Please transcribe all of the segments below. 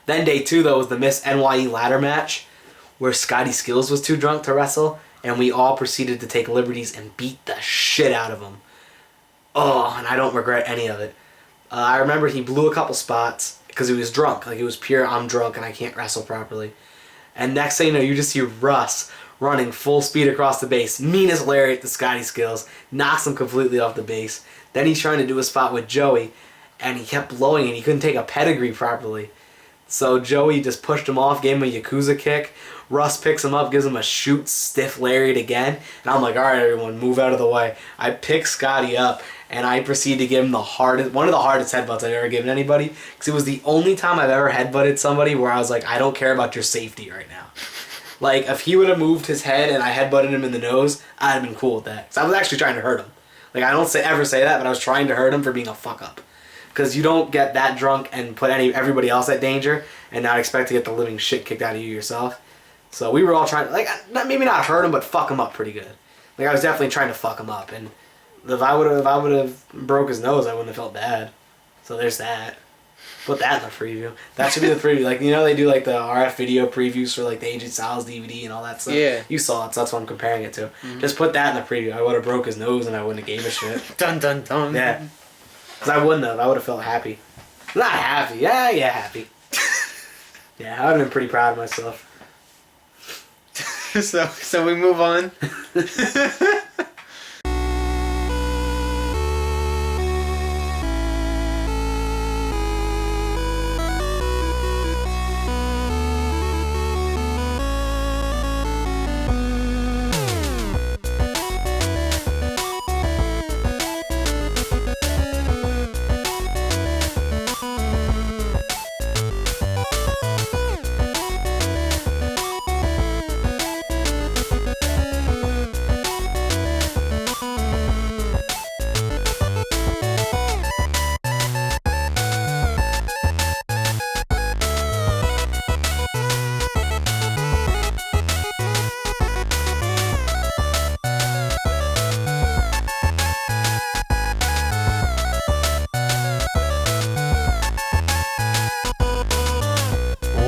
Then day 2, though, was the Miss NYE ladder match, where Scotty Skills was too drunk to wrestle, and we all proceeded to take liberties and beat the shit out of him. Oh, and I don't regret any of it. I remember he blew a couple spots because he was drunk. Like, it was pure, I'm drunk and I can't wrestle properly. And next thing you know, you just see Russ running full speed across the base. Meanest lariat to Scotty Skills. Knocks him completely off the base. Then he's trying to do a spot with Joey, and he kept blowing and he couldn't take a pedigree properly. So Joey just pushed him off, gave him a Yakuza kick. Russ picks him up, gives him a shoot stiff lariat again. And I'm like, all right, everyone, move out of the way. I pick Scotty up, and I proceed to give him one of the hardest headbutts I've ever given anybody. Because it was the only time I've ever headbutted somebody where I was like, I don't care about your safety right now. Like, if he would have moved his head and I headbutted him in the nose, I'd have been cool with that. Because I was actually trying to hurt him. Like, I don't ever say that, but I was trying to hurt him for being a fuck-up. Because you don't get that drunk and put everybody else at danger and not expect to get the living shit kicked out of you yourself. So we were all trying to, like, maybe not hurt him, but fuck him up pretty good. Like, I was definitely trying to fuck him up. And if I would have broke his nose, I wouldn't have felt bad. So there's that. Put that in the preview. That should be the preview. Like, you know, they do like the RF video previews for like the AJ Styles DVD and all that stuff. Yeah. You saw it, so that's what I'm comparing it to. Mm-hmm. Just put that in the preview. I would have broke his nose and I wouldn't have gave a shit. Dun dun dun. Yeah. Because I wouldn't have. I would have felt happy. Not happy. Yeah, happy. Yeah, I would have been pretty proud of myself. So we move on.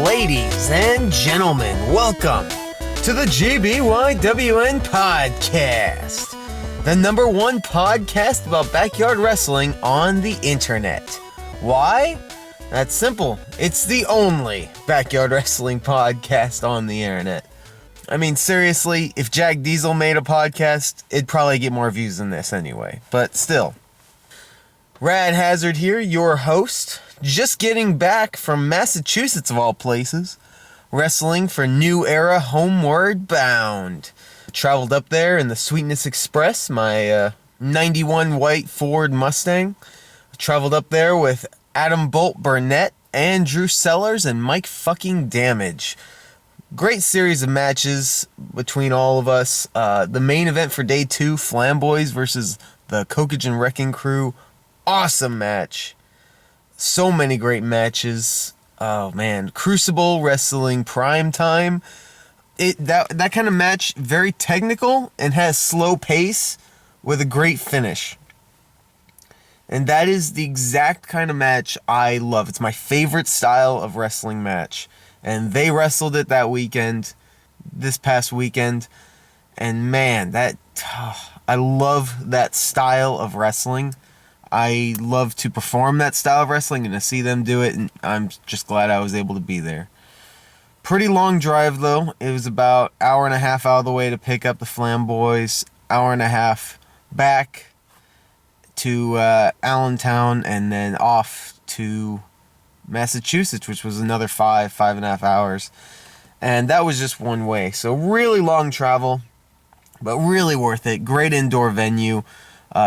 Ladies and gentlemen, welcome to the GBYWN Podcast, the #1 podcast about backyard wrestling on the internet. Why? That's simple. It's the only backyard wrestling podcast on the internet. I mean, seriously, if Jack Diesel made a podcast, it'd probably get more views than this anyway. But still. Rad Hazard here, your host. Just getting back from Massachusetts, of all places. Wrestling for New Era Homeward Bound. Traveled up there in the Sweetness Express, my 91 white Ford Mustang. Traveled up there with Adam Bolt Burnett, Andrew Sellers, and Mike fucking Damage. Great series of matches between all of us. The main event for day 2, Flamboys versus the Kokogen Wrecking Crew. Awesome match. So many great matches. Oh man, Crucible Wrestling Prime Time. That kind of match, very technical and has slow pace with a great finish. And that is the exact kind of match I love. It's my favorite style of wrestling match. And they wrestled it that weekend, this past weekend. And man, I love that style of wrestling. I love to perform that style of wrestling and to see them do it, and I'm just glad I was able to be there. Pretty long drive, though. It was about an hour and a half out of the way to pick up the Flamboys, hour and a half back to Allentown, and then off to Massachusetts, which was another 5.5 hours. And that was just one way. So really long travel, but really worth it. Great indoor venue.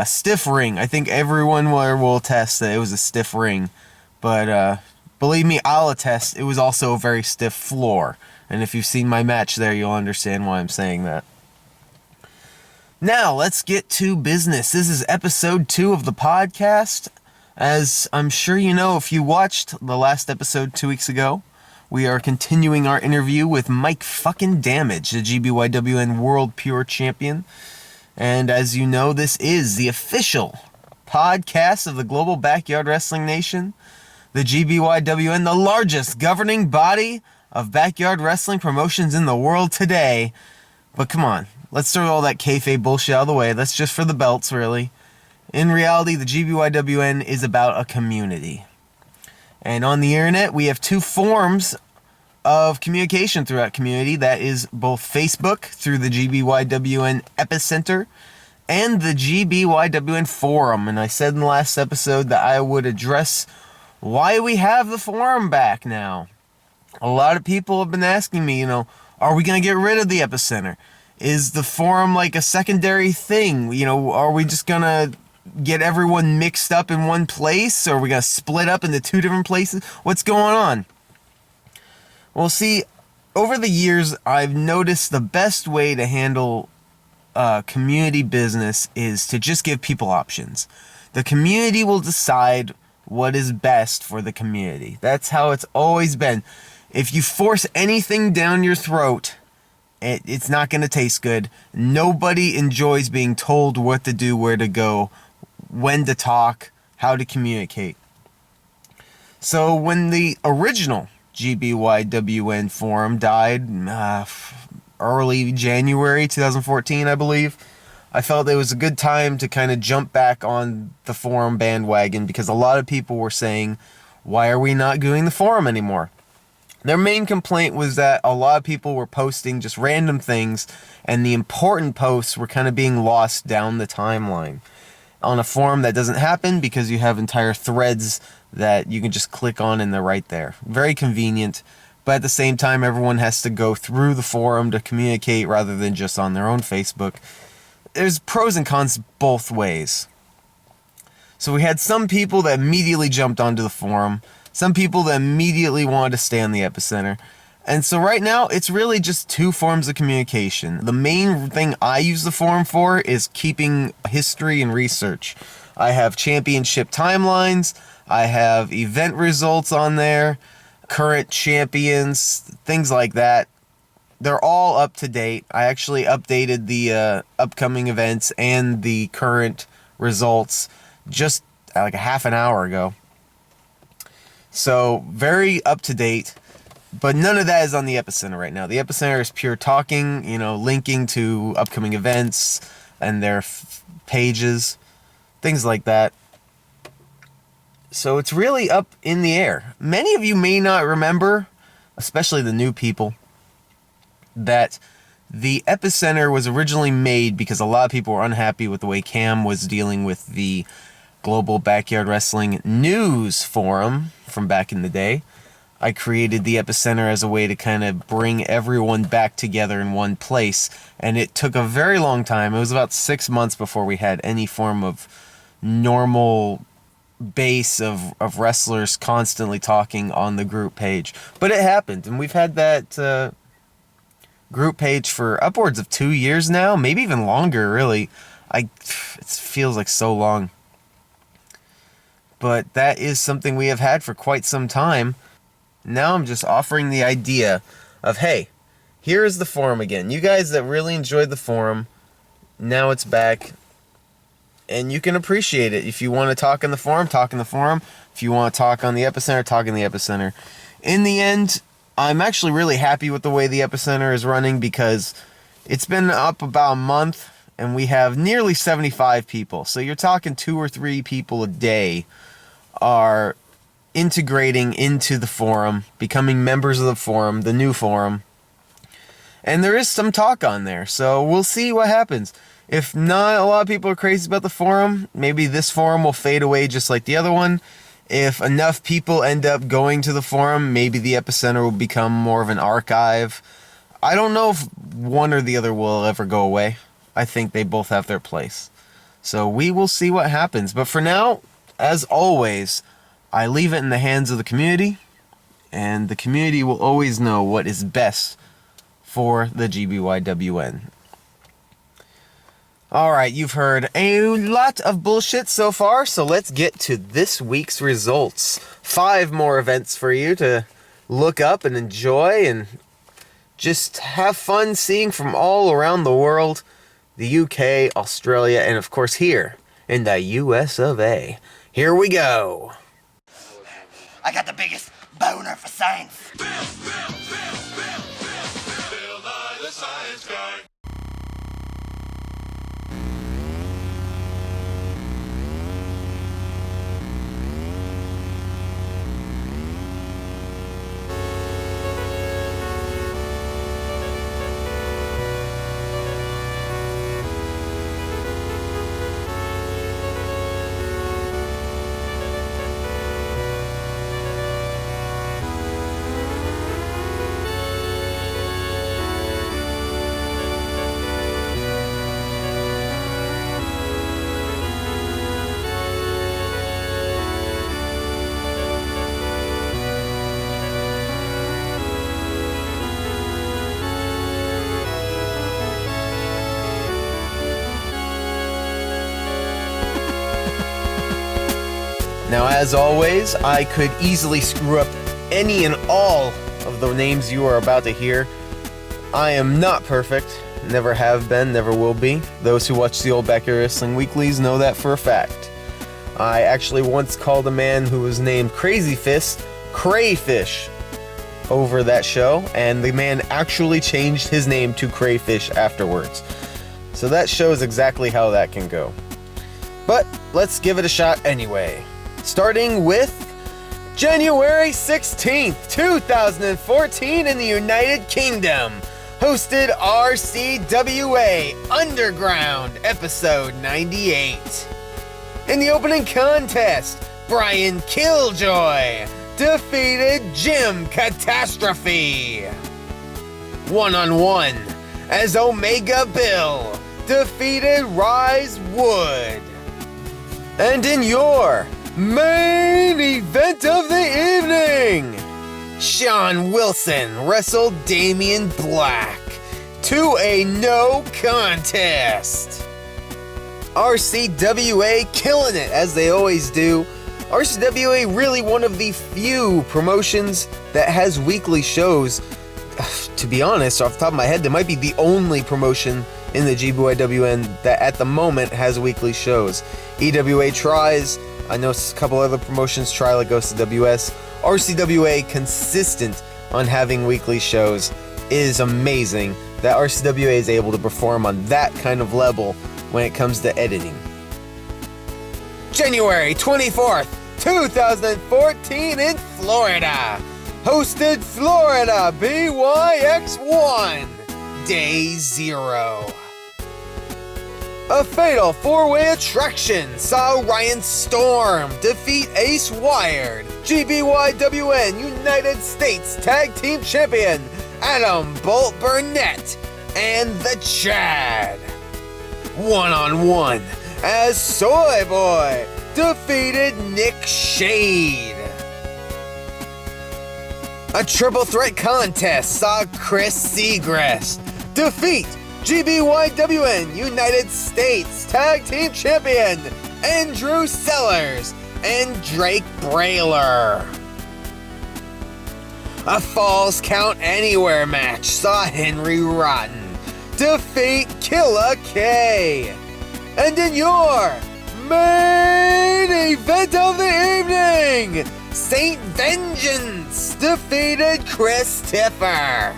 Stiff ring. I think everyone will attest that it was a stiff ring. But believe me, I'll attest, it was also a very stiff floor. And if you've seen my match there, you'll understand why I'm saying that. Now, let's get to business. This is episode 2 of the podcast. As I'm sure you know, if you watched the last episode 2 weeks ago, we are continuing our interview with Mike fucking Damage, the GBYWN World Pure Champion. And as you know, this is the official podcast of the Global Backyard Wrestling Nation, the GBYWN, the largest governing body of backyard wrestling promotions in the world today. But come on, let's throw all that kayfabe bullshit out of the way. That's just for the belts, really. In reality, the GBYWN is about a community. And on the internet, we have two forms of communication throughout community. That is both Facebook through the GBYWN Epicenter and the GBYWN Forum. And I said in the last episode that I would address why we have the forum back now. A lot of people have been asking me, are we going to get rid of the Epicenter? Is the forum like a secondary thing? Are we just going to get everyone mixed up in one place? Or are we going to split up into two different places? What's going on? Well, see, over the years, I've noticed the best way to handle community business is to just give people options. The community will decide what is best for the community. That's how it's always been. If you force anything down your throat, it's not going to taste good. Nobody enjoys being told what to do, where to go, when to talk, how to communicate. So when the original GBYWN Forum died early January 2014, I believe, I felt it was a good time to kind of jump back on the forum bandwagon because a lot of people were saying, why are we not doing the forum anymore? Their main complaint was that a lot of people were posting just random things and the important posts were kind of being lost down the timeline. On a forum that doesn't happen because you have entire threads that you can just click on and they're right there. Very convenient, but at the same time everyone has to go through the forum to communicate rather than just on their own Facebook. There's pros and cons both ways. So we had some people that immediately jumped onto the forum, some people that immediately wanted to stay on the Epicenter. And so right now, it's really just two forms of communication. The main thing I use the forum for is keeping history and research. I have championship timelines, I have event results on there, current champions, things like that. They're all up to date. I actually updated the upcoming events and the current results just like a half an hour ago. So very up to date. But none of that is on the Epicenter right now. The Epicenter is pure talking, linking to upcoming events and their pages, things like that. So it's really up in the air. Many of you may not remember, especially the new people, that the Epicenter was originally made because a lot of people were unhappy with the way Cam was dealing with the Global Backyard Wrestling News Forum from back in the day. I created the Epicenter as a way to kind of bring everyone back together in one place, and it took a very long time. It was about 6 months before we had any form of normal base of wrestlers constantly talking on the group page. But it happened, and we've had that group page for upwards of 2 years now, maybe even longer, really. It feels like so long. But that is something we have had for quite some time. Now I'm just offering the idea of, hey, here is the forum again. You guys that really enjoyed the forum, now it's back. And you can appreciate it. If you want to talk in the forum, talk in the forum. If you want to talk on the Epicenter, talk in the Epicenter. In the end, I'm actually really happy with the way the Epicenter is running because it's been up about a month and we have nearly 75 people. So you're talking 2 or 3 people a day are integrating into the forum, becoming members of the forum, the new forum. And there is some talk on there, so we'll see what happens. If not a lot of people are crazy about the forum, maybe this forum will fade away just like the other one. If enough people end up going to the forum, maybe the Epicenter will become more of an archive. I don't know if one or the other will ever go away. I think they both have their place. So we will see what happens. But for now, as always, I leave it in the hands of the community, and the community will always know what is best for the GBYWN. Alright, you've heard a lot of bullshit so far, so let's get to this week's results. 5 more events for you to look up and enjoy and just have fun seeing from all around the world. The UK, Australia, and of course here in the US of A. Here we go. I got the biggest boner for science. Bill Nye, the science guy. Now, as always, I could easily screw up any and all of the names you are about to hear. I am not perfect, never have been, never will be. Those who watch the old Backyard Wrestling Weeklies know that for a fact. I actually once called a man who was named Crazy Fist Crayfish over that show, and the man actually changed his name to Crayfish afterwards. So that shows exactly how that can go. But let's give it a shot anyway. Starting with January 16th, 2014 in the United Kingdom. Hosted RCWA Underground, episode 98. In the opening contest, Brian Killjoy defeated Jim Catastrophe. One-on-one, as Omega Bill defeated Rise Wood. And in your main event of the evening, Sean Wilson wrestled Damian Black to a no contest. RCWA killing it, as they always do. RCWA really one of the few promotions that has weekly shows. To be honest, off the top of my head, they might be the only promotion in the GBYWN that at the moment has weekly shows. EWA tries. I know a couple other promotions try, like Ghost of WS. RCWA, consistent on having weekly shows, is amazing that RCWA is able to perform on that kind of level when it comes to editing. January 24th, 2014 in Florida. Hosted Florida BYX1, Day 0. A fatal four-way attraction saw Ryan Storm defeat Ace Wired, GBYWN United States Tag Team Champion Adam Bolt Burnett, and the Chad. One-on-one, as Soy Boy defeated Nick Shade. A triple threat contest saw Chris Seagrass defeat GBYWN United States Tag Team Champion Andrew Sellers and Drake Brayler. A Falls Count Anywhere match saw Henry Rotten defeat Killa K. And in your main event of the evening, Saint Vengeance defeated Chris Tiffer.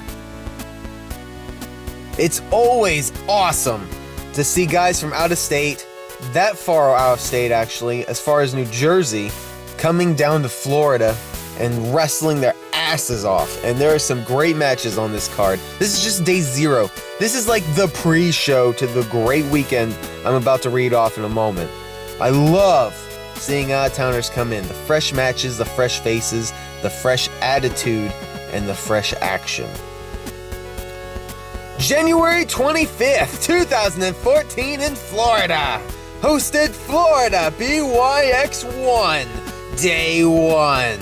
It's always awesome to see guys from out of state, that far out of state actually, as far as New Jersey, coming down to Florida and wrestling their asses off. And there are some great matches on this card. This is just day 0. This is like the pre-show to the great weekend I'm about to read off in a moment. I love seeing out-of-towners come in. The fresh matches, the fresh faces, the fresh attitude, and the fresh action. January 25th, 2014 in Florida. Hosted Florida BYX1, Day 1.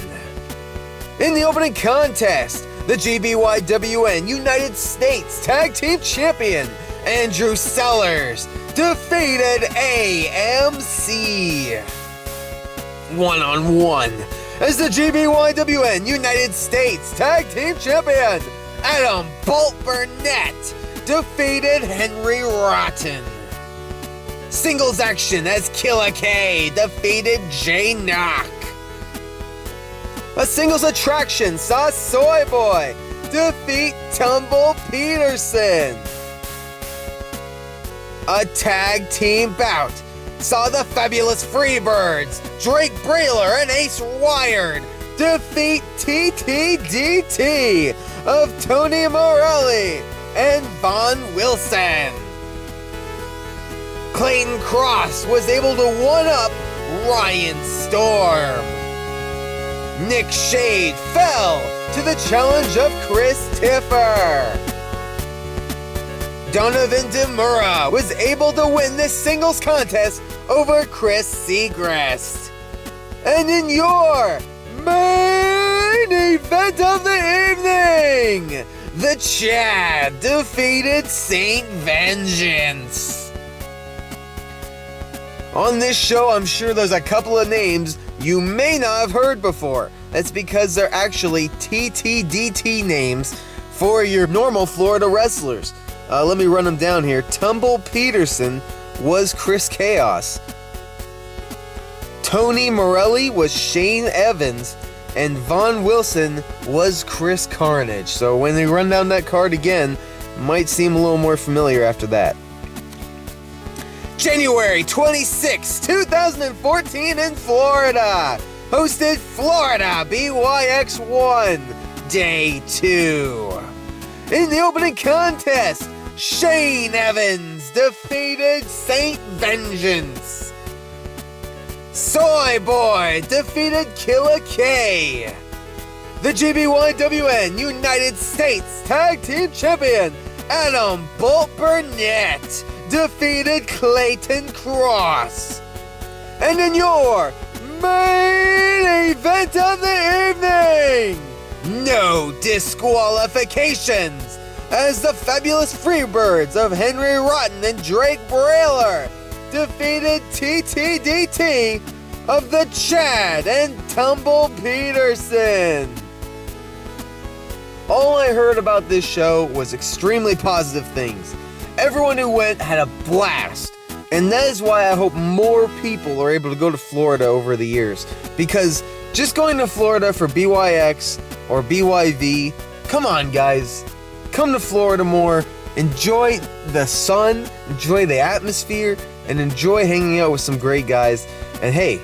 In the opening contest, the GBYWN United States Tag Team Champion Andrew Sellers defeated AMC. One-on-one, as the GBYWN United States Tag Team Champion Adam Bolt Burnett defeated Henry Rotten. Singles action as Killa K defeated Jay Knock. A singles attraction saw Soy Boy defeat Tumble Peterson. A tag team bout saw the Fabulous Freebirds, Drake Brailer and Ace Wired defeat TTDT of Tony Morelli and Von Wilson. Clayton Cross was able to one-up Ryan Storm. Nick Shade fell to the challenge of Chris Tiffer. Donovan Demura was able to win this singles contest over Chris Segrest. And in your main event of the evening, the Chad defeated Saint Vengeance. On this show, I'm sure there's a couple of names you may not have heard before. That's because they're actually TTDT names for your normal Florida wrestlers. Let me run them down here. Tumble Peterson was Chris Chaos. Tony Morelli was Shane Evans. And Von Wilson was Chris Carnage. So when they run down that card again, might seem a little more familiar after that. January 26, 2014 in Florida. Hosted Florida BYX1 Day 2. In the opening contest, Shane Evans defeated Saint Vengeance. Soy Boy defeated Killer K. The GBYWN United States Tag Team Champion Adam Bolt Burnett defeated Clayton Cross. And in your main event of the evening, no disqualifications, as the Fabulous Freebirds of Henry Rotten and Drake Brailer defeated TTDT of the Chad and Tumble Peterson. All I heard about this show was extremely positive things. Everyone who went had a blast. And that is why I hope more people are able to go to Florida over the years. Because just going to Florida for BYX or BYV, come on guys. Come to Florida more. Enjoy the sun, enjoy the atmosphere, and enjoy hanging out with some great guys. And hey,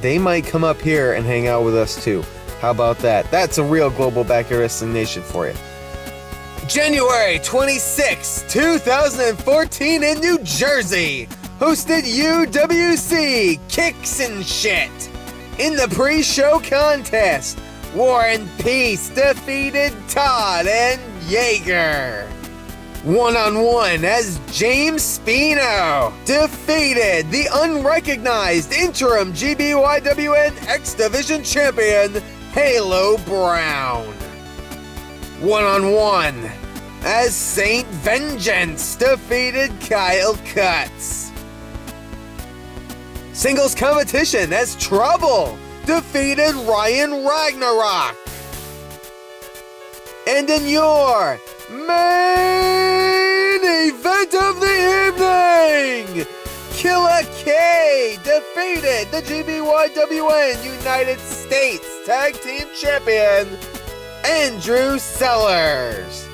they might come up here and hang out with us too. How about that? That's a real global backyard wrestling nation for you. January 26, 2014 in New Jersey. Hosted UWC Kicks and Shit. In the pre-show contest, Warren Peace defeated Todd and Jaeger. One-on-one as James Spino defeated the unrecognized interim GBYWN X Division champion Halo Brown. One-on-one as Saint Vengeance defeated Kyle Cutts. Singles competition as Trouble defeated Ryan Ragnarok. And in your main event of the evening, Killer K defeated the GBYWN United States Tag Team Champion Andrew Sellers.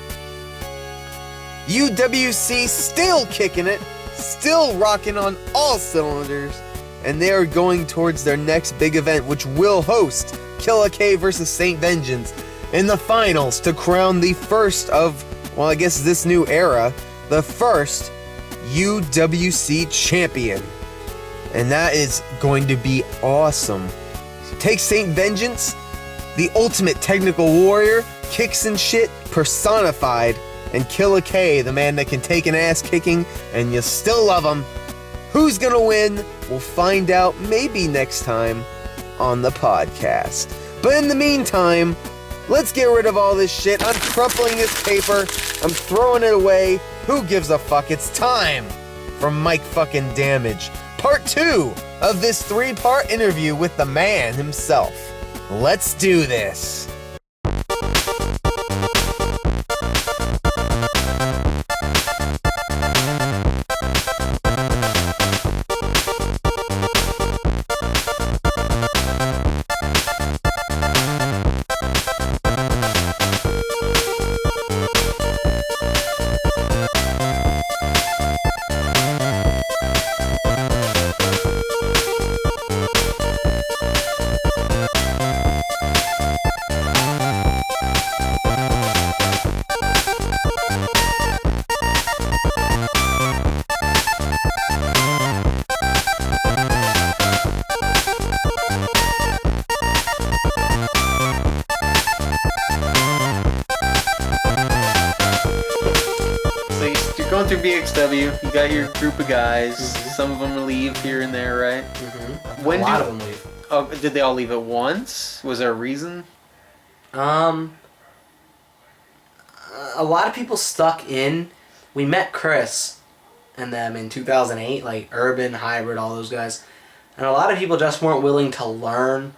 UWC still kicking it, still rocking on all cylinders, and they are going towards their next big event, which will host Killer K versus Saint Vengeance in the finals to crown the first of, well, I guess this new era, the first UWC champion. And that is going to be awesome. Take Saint Vengeance, the ultimate technical warrior, kicks and shit personified, and Killer K, the man that can take an ass kicking and you still love him. Who's gonna win? We'll find out maybe next time on the podcast. But in the meantime, let's get rid of all this shit. I'm crumpling this paper. I'm throwing it away. Who gives a fuck? It's time for Mike fucking Damage. Part 2 of this 3-part interview with the man himself. Let's do this. going through BXW. You got your group of guys. Some of them leave here and there, right? Mm-hmm. A lot of them leave. Oh, did they all leave at once? Was there a reason? A lot of people stuck in. We met Chris and them in 2008, like Urban, Hybrid, all those guys. And a lot of people just weren't willing to learn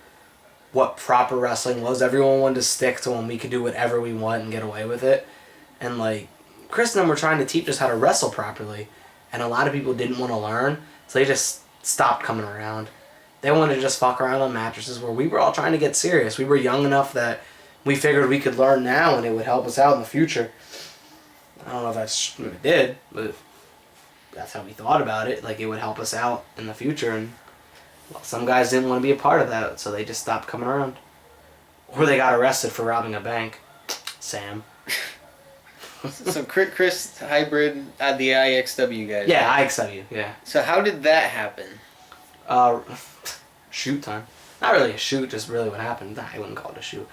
what proper wrestling was. Everyone wanted to stick to when we could do whatever we want and get away with it. And like, Chris and them were trying to teach us how to wrestle properly. And a lot of people didn't want to learn, so they just stopped coming around. They wanted to just fuck around on mattresses where we were all trying to get serious. We were young enough that we figured we could learn now and it would help us out in the future. I don't know if that's what it did, but that's how we thought about it. Like, it would help us out in the future. And well, some guys didn't want to be a part of that, so they just stopped coming around. Or they got arrested for robbing a bank. Sam. So Chris, Hybrid, the IXW guys. Yeah, IXW, yeah. So how did that happen? Shoot time. Not really a shoot, just really what happened. I wouldn't call it a shoot.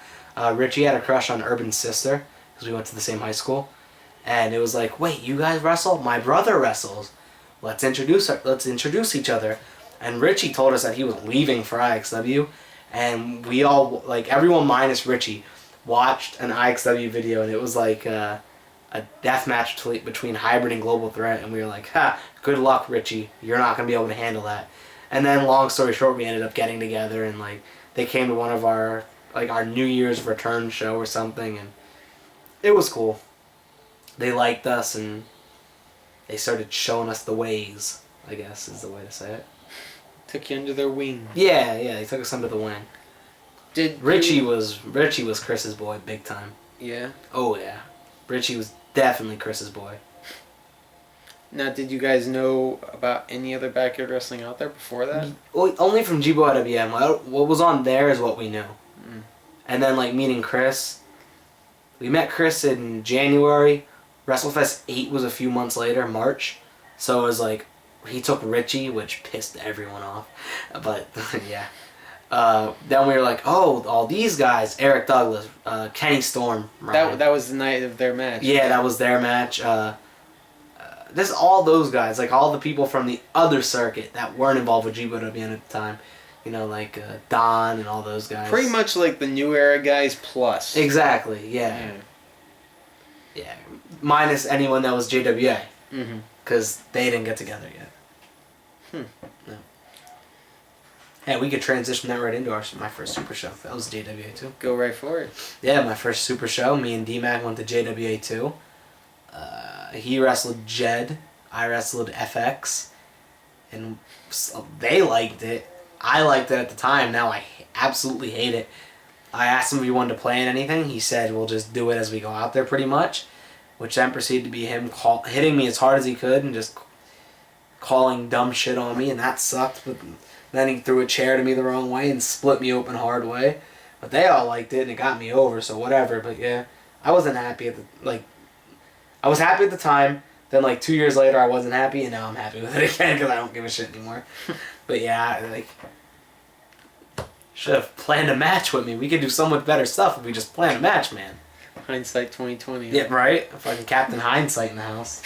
Richie had a crush on Urban's sister, because we went to the same high school. And it was like, wait, you guys wrestle? My brother wrestles. Let's introduce each other. And Richie told us that he was leaving for IXW. And we all, like, everyone minus Richie, watched an IXW video. And it was like a death match between Hybrid and Global Threat. And we were like, ha, good luck, Richie. You're not going to be able to handle that. And then, long story short, we ended up getting together. And, like, they came to one of our New Year's return show or something. And it was cool. They liked us, and they started showing us the ways, I guess is the way to say it. Took you under their wing. Yeah, they took us under the wing. Richie was Chris's boy, big time. Yeah? Oh, yeah. Richie was definitely Chris's boy. Now, did you guys know about any other backyard wrestling out there before that? Well, only from GBYWN. What was on there is what we knew. Mm. And then, like, meeting Chris. We met Chris in January. WrestleFest 8 was a few months later, March. So it was like, he took Richie, which pissed everyone off. But, yeah. Then we were like, oh, all these guys, Eric Douglas, Kenny Storm. That was the night of their match. Yeah, that was their match. Just all those guys, like all the people from the other circuit that weren't involved with GBYWN at the time. You know, like Don and all those guys. Pretty much like the new era guys plus. Exactly, yeah. Yeah, minus anyone that was JWA. Mm-hmm. Because they didn't get together yet. No. Hey, we could transition that right into my first super show. That was JWA 2. Go right for it. Yeah, my first super show. Me and D-Mac went to JWA 2. He wrestled Jed. I wrestled FX. And they liked it. I liked it at the time. Now I absolutely hate it. I asked him if he wanted to play in anything. He said, we'll just do it as we go out there pretty much. Which then proceeded to be him hitting me as hard as he could and just calling dumb shit on me. And that sucked. But then he threw a chair to me the wrong way and split me open hard way. But they all liked it and it got me over, so whatever. But yeah, I wasn't happy at I was happy at the time. Then 2 years later I wasn't happy, and now I'm happy with it again because I don't give a shit anymore. But yeah, should have planned a match with me. We could do so much better stuff if we just planned a match, man. Hindsight 2020. Yeah, right? Fucking Captain Hindsight in the house.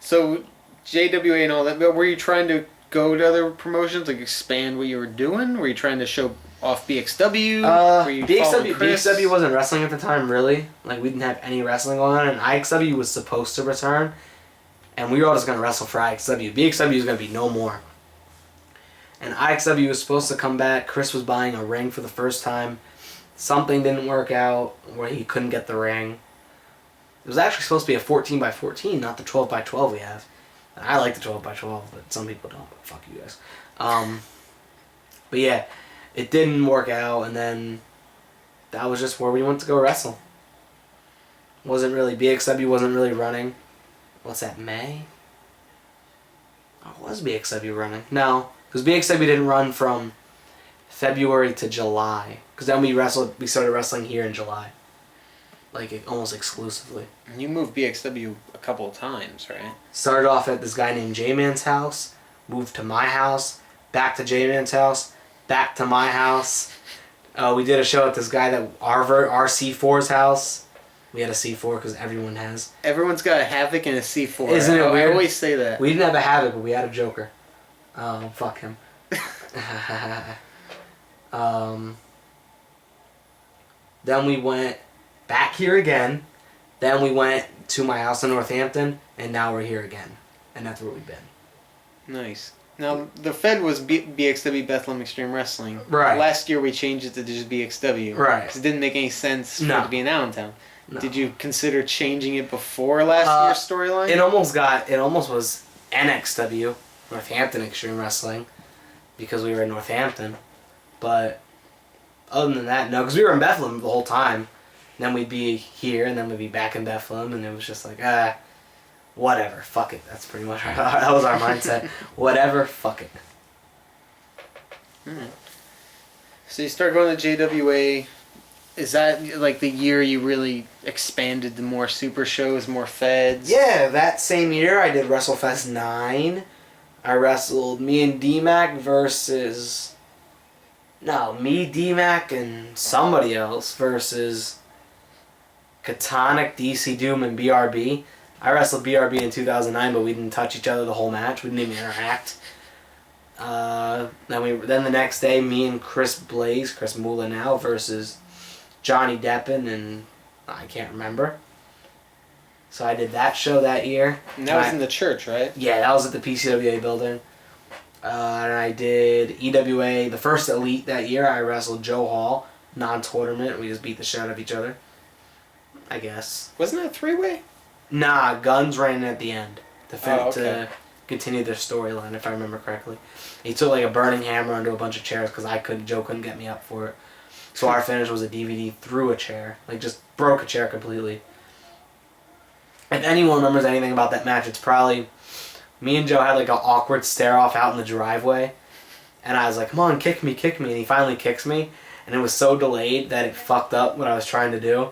So, JWA and all that, but were you trying to go to other promotions, expand what you were doing? Were you trying to show off BXW? Were you BXW wasn't wrestling at the time, really. We didn't have any wrestling going on, and IXW was supposed to return, and we were all just going to wrestle for IXW. BXW was going to be no more. And IXW was supposed to come back. Chris was buying a ring for the first time. Something didn't work out where he couldn't get the ring. It was actually supposed to be a 14x14, not the 12x12 we have. And I like the 12x12, but some people don't. But fuck you guys. But yeah, it didn't work out, and then that was just where we went to go wrestle. BXW wasn't really running. What's that, May? Oh, was BXW running? No, because BXW didn't run from February to July. Because then we started wrestling here in July. Almost exclusively. You moved BXW a couple of times, right? Started off at this guy named J-Man's house, moved to my house, back to J-Man's house, back to my house. We did a show at this guy RC4's house. We had a C4 because everyone has. Everyone's got a Havoc and a C4. Isn't it weird? I always say that. We didn't have a Havoc, but we had a Joker. Fuck him. Then we went back here again. Then we went to my house in Northampton, and now we're here again. And that's where we've been. Nice. Now, the Fed was BXW Bethlehem Extreme Wrestling. Right. Last year we changed it to just BXW. Right. Because it didn't make any sense for No. it to be in Allentown. No. Did you consider changing it before last year's storyline? It almost was NXW, Northampton Extreme Wrestling, because we were in Northampton. But other than that, no, because we were in Bethlehem the whole time. Then we'd be here, and then we'd be back in Bethlehem, and it was just like, whatever, fuck it. That's pretty much that was our mindset. Whatever, fuck it. So you start going to JWA. Is that like the year you really expanded to more super shows, more feds? Yeah, that same year I did WrestleFest 9. I wrestled me and D-Mac versus... No, me, D-Mac, and somebody else versus Katonic, DC Doom, and BRB. I wrestled BRB in 2009, but we didn't touch each other the whole match. We didn't even interact. Then the next day, me and Chris Mula now, versus Johnny Deppin, and I can't remember. So I did that show that year. And that was in the church, right? Yeah, that was at the PCWA building. And I did EWA, the first Elite that year. I wrestled Joe Hall, non-tournament. We just beat the shit out of each other, I guess. Wasn't that a three-way? Nah, Guns ran in at the end Okay. to continue their storyline, if I remember correctly. He took like a burning hammer onto a bunch of chairs because Joe couldn't get me up for it. So our finish was a DVD through a chair, like just broke a chair completely. If anyone remembers anything about that match, it's probably me and Joe had like an awkward stare off out in the driveway, and I was like, "Come on, kick me," and he finally kicks me, and it was so delayed that it fucked up what I was trying to do.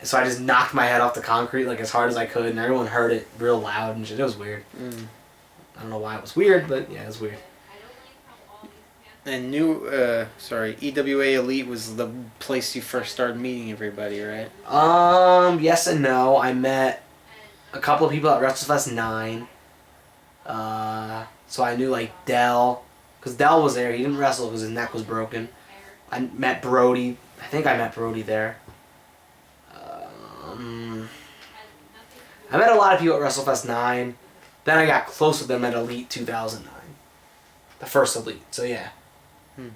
So I just knocked my head off the concrete like as hard as I could, and everyone heard it real loud and shit. It was weird. I don't know why it was weird, but yeah, it was weird. And EWA Elite was the place you first started meeting everybody, right? Yes and no. I met a couple of people at WrestleFest 9. So I knew like Dell, because Dell was there. He didn't wrestle because his neck was broken. I met Brody. I think I met Brody there. I met a lot of people at WrestleFest 9. Then I got close with them at Elite 2009. The first Elite. So yeah.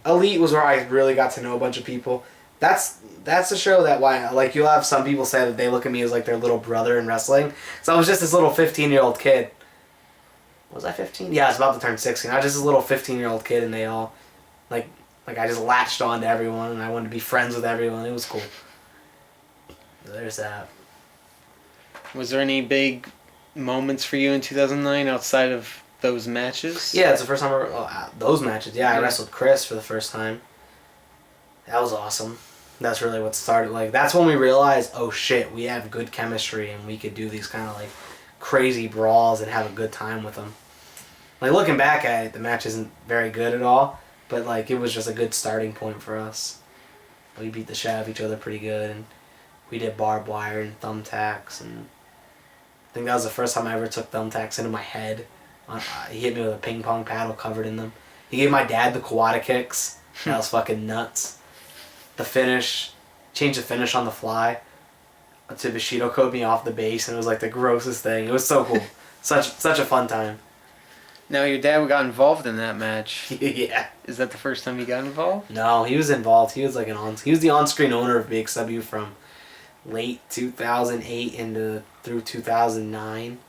Elite was where I really got to know a bunch of people. That's a show that like you'll have some people say that they look at me as like their little brother in wrestling. So I was just this little 15-year-old kid. Was I 15? Yeah, I was about to turn 16. I was just this little 15-year-old kid, and they all like I just latched on to everyone, and I wanted to be friends with everyone. It was cool. So there's that. Was there any big moments for you in 2009 outside of those matches? Yeah, it's the first time those matches. Yeah, I wrestled Chris for the first time. That was awesome. That's really what started. Like, that's when we realized, oh shit, we have good chemistry and we could do these kind of like crazy brawls and have a good time with them. Like, looking back at it, the match isn't very good at all, but like it was just a good starting point for us. We beat the shit out of each other pretty good, and we did barbed wire and thumbtacks, and I think that was the first time I ever took thumbtacks into my head. He hit me with a ping pong paddle covered in them. He gave my dad the Kawada kicks. That was fucking nuts. The finish, changed the finish on the fly. Bushido coded me off the base, and it was like the grossest thing. It was so cool. Such a fun time. Now your dad got involved in that match. Yeah. Is that the first time he got involved? No, he was involved. He was like he was the on-screen owner of BXW from late 2008 through 2009.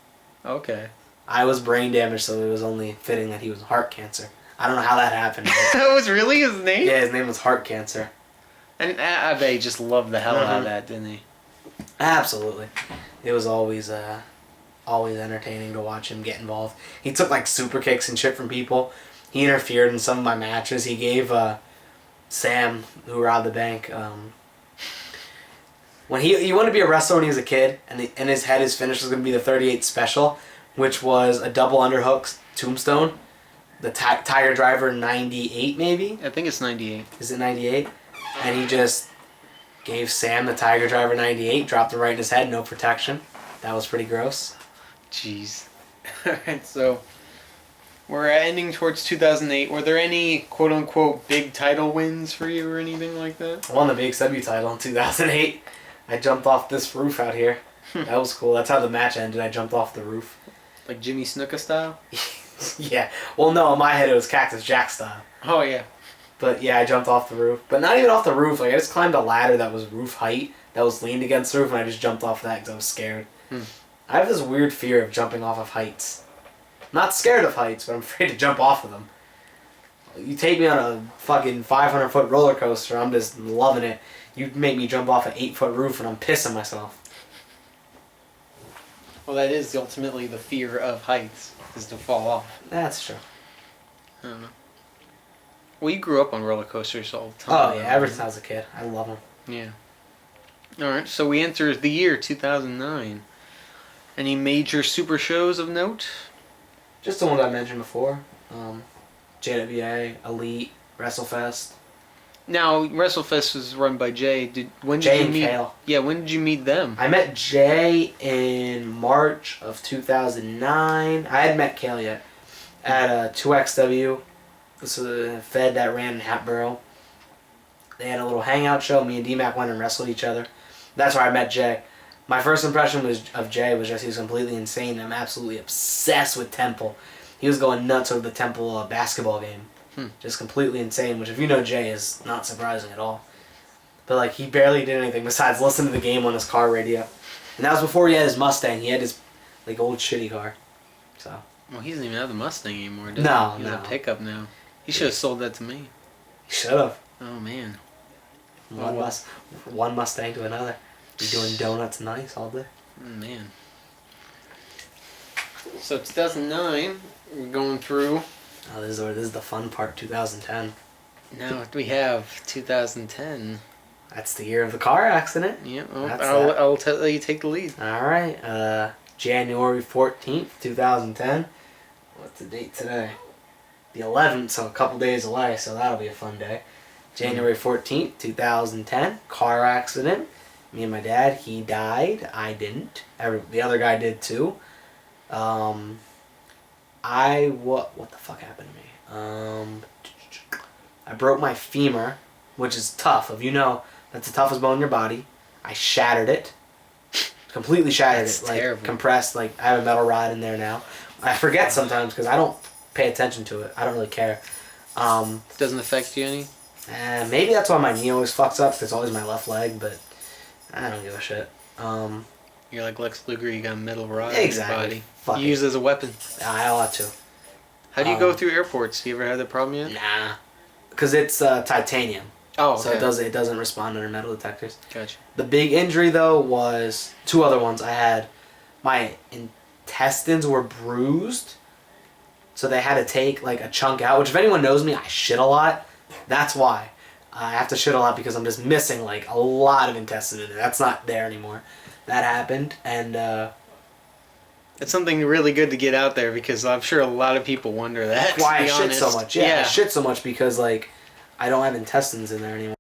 Okay. I was brain damaged, so it was only fitting that he was heart cancer. I don't know how that happened. That was really his name? Yeah, his name was heart cancer. And I bet he just loved the hell out of that, didn't he? Absolutely. It was always entertaining to watch him get involved. He took like super kicks and shit from people. He interfered in some of my matches. He gave Sam, who robbed the bank, when he wanted to be a wrestler when he was a kid, and in his head his finish was going to be the 38 special, which was a double underhook tombstone. The Tiger Driver 98 maybe? I think it's 98. Is it 98? And he just Gave Sam the Tiger Driver 98, dropped it right in his head, no protection. That was pretty gross. Jeez. Alright, so we're ending towards 2008. Were there any quote-unquote big title wins for you or anything like that? I won the BXW title in 2008. I jumped off this roof out here. That was cool. That's how the match ended. I jumped off the roof. Like Jimmy Snuka style? Yeah. Well, no, in my head it was Cactus Jack style. Oh, yeah. But yeah, I jumped off the roof. But not even off the roof. Like, I just climbed a ladder that was roof height, that was leaned against the roof, and I just jumped off that because I was scared. I have this weird fear of jumping off of heights. Not scared of heights, but I'm afraid to jump off of them. You take me on a fucking 500-foot roller coaster, I'm just loving it. You make me jump off an 8-foot roof, and I'm pissing myself. Well, that is ultimately the fear of heights, is to fall off. That's true. I don't know. Well, you grew up on roller coasters all the time. Oh, yeah, ever since I was a kid. I love them. Yeah. Alright, so we enter the year 2009. Any major super shows of note? Just the ones I mentioned before. JWA, Elite, WrestleFest. Now, WrestleFest was run by Jay. When did Jay you and meet? Kale. Yeah, when did you meet them? I met Jay in March of 2009. I hadn't met Kale yet. At 2XW. This was a Fed that ran in Hatboro. They had a little hangout show. Me and D-Mac went and wrestled each other. That's where I met Jay. My first impression of Jay was just he was completely insane. I'm absolutely obsessed with Temple. He was going nuts over the Temple basketball game. Just completely insane, which if you know Jay is not surprising at all. But like he barely did anything besides listen to the game on his car radio. And that was before he had his Mustang. He had his like old shitty car. So. Well, he doesn't even have the Mustang anymore, does No, he? He has no. a pickup now. He should have sold that to me. He should have. Oh, man. One Mustang to another. Be doing donuts and ice all day. Oh, man. So 2009, we're going through. Oh, this is the fun part. 2010. Now we have 2010. That's the year of the car accident. Yeah, well, That's I'll tell you take the lead. All right. January 14th, 2010. What's the date today? The 11th, so a couple days away. So that'll be a fun day. January 14th, 2010. Car accident. Me and my dad. He died. I didn't. The other guy did too. What the fuck happened to me? I broke my femur, which is tough. If you know, that's the toughest bone in your body. I shattered it. Completely shattered That's it. Like terrible. compressed. Like I have a metal rod in there now. I forget sometimes because I don't pay attention to it. I don't really care. Doesn't affect you any? Maybe that's why my knee always fucks up. 'Cause it's always my left leg, but I don't give a shit. You're like Lex Luger, you got a metal rod Exactly. in your body. Fuck You it. use it as a weapon. I ought to. How do you go through airports? You ever had that problem yet? Nah, because it's titanium. Oh, okay. So it doesn't respond under metal detectors. Gotcha. The big injury though was two other ones. I had my intestines were bruised, so they had to take like a chunk out. Which if anyone knows me, I shit a lot. That's why I have to shit a lot because I'm just missing like a lot of intestine in there. That's not there anymore. That happened, and It's something really good to get out there because I'm sure a lot of people wonder that. why to I be shit honest. so much. Yeah, I shit so much because like I don't have intestines in there anymore.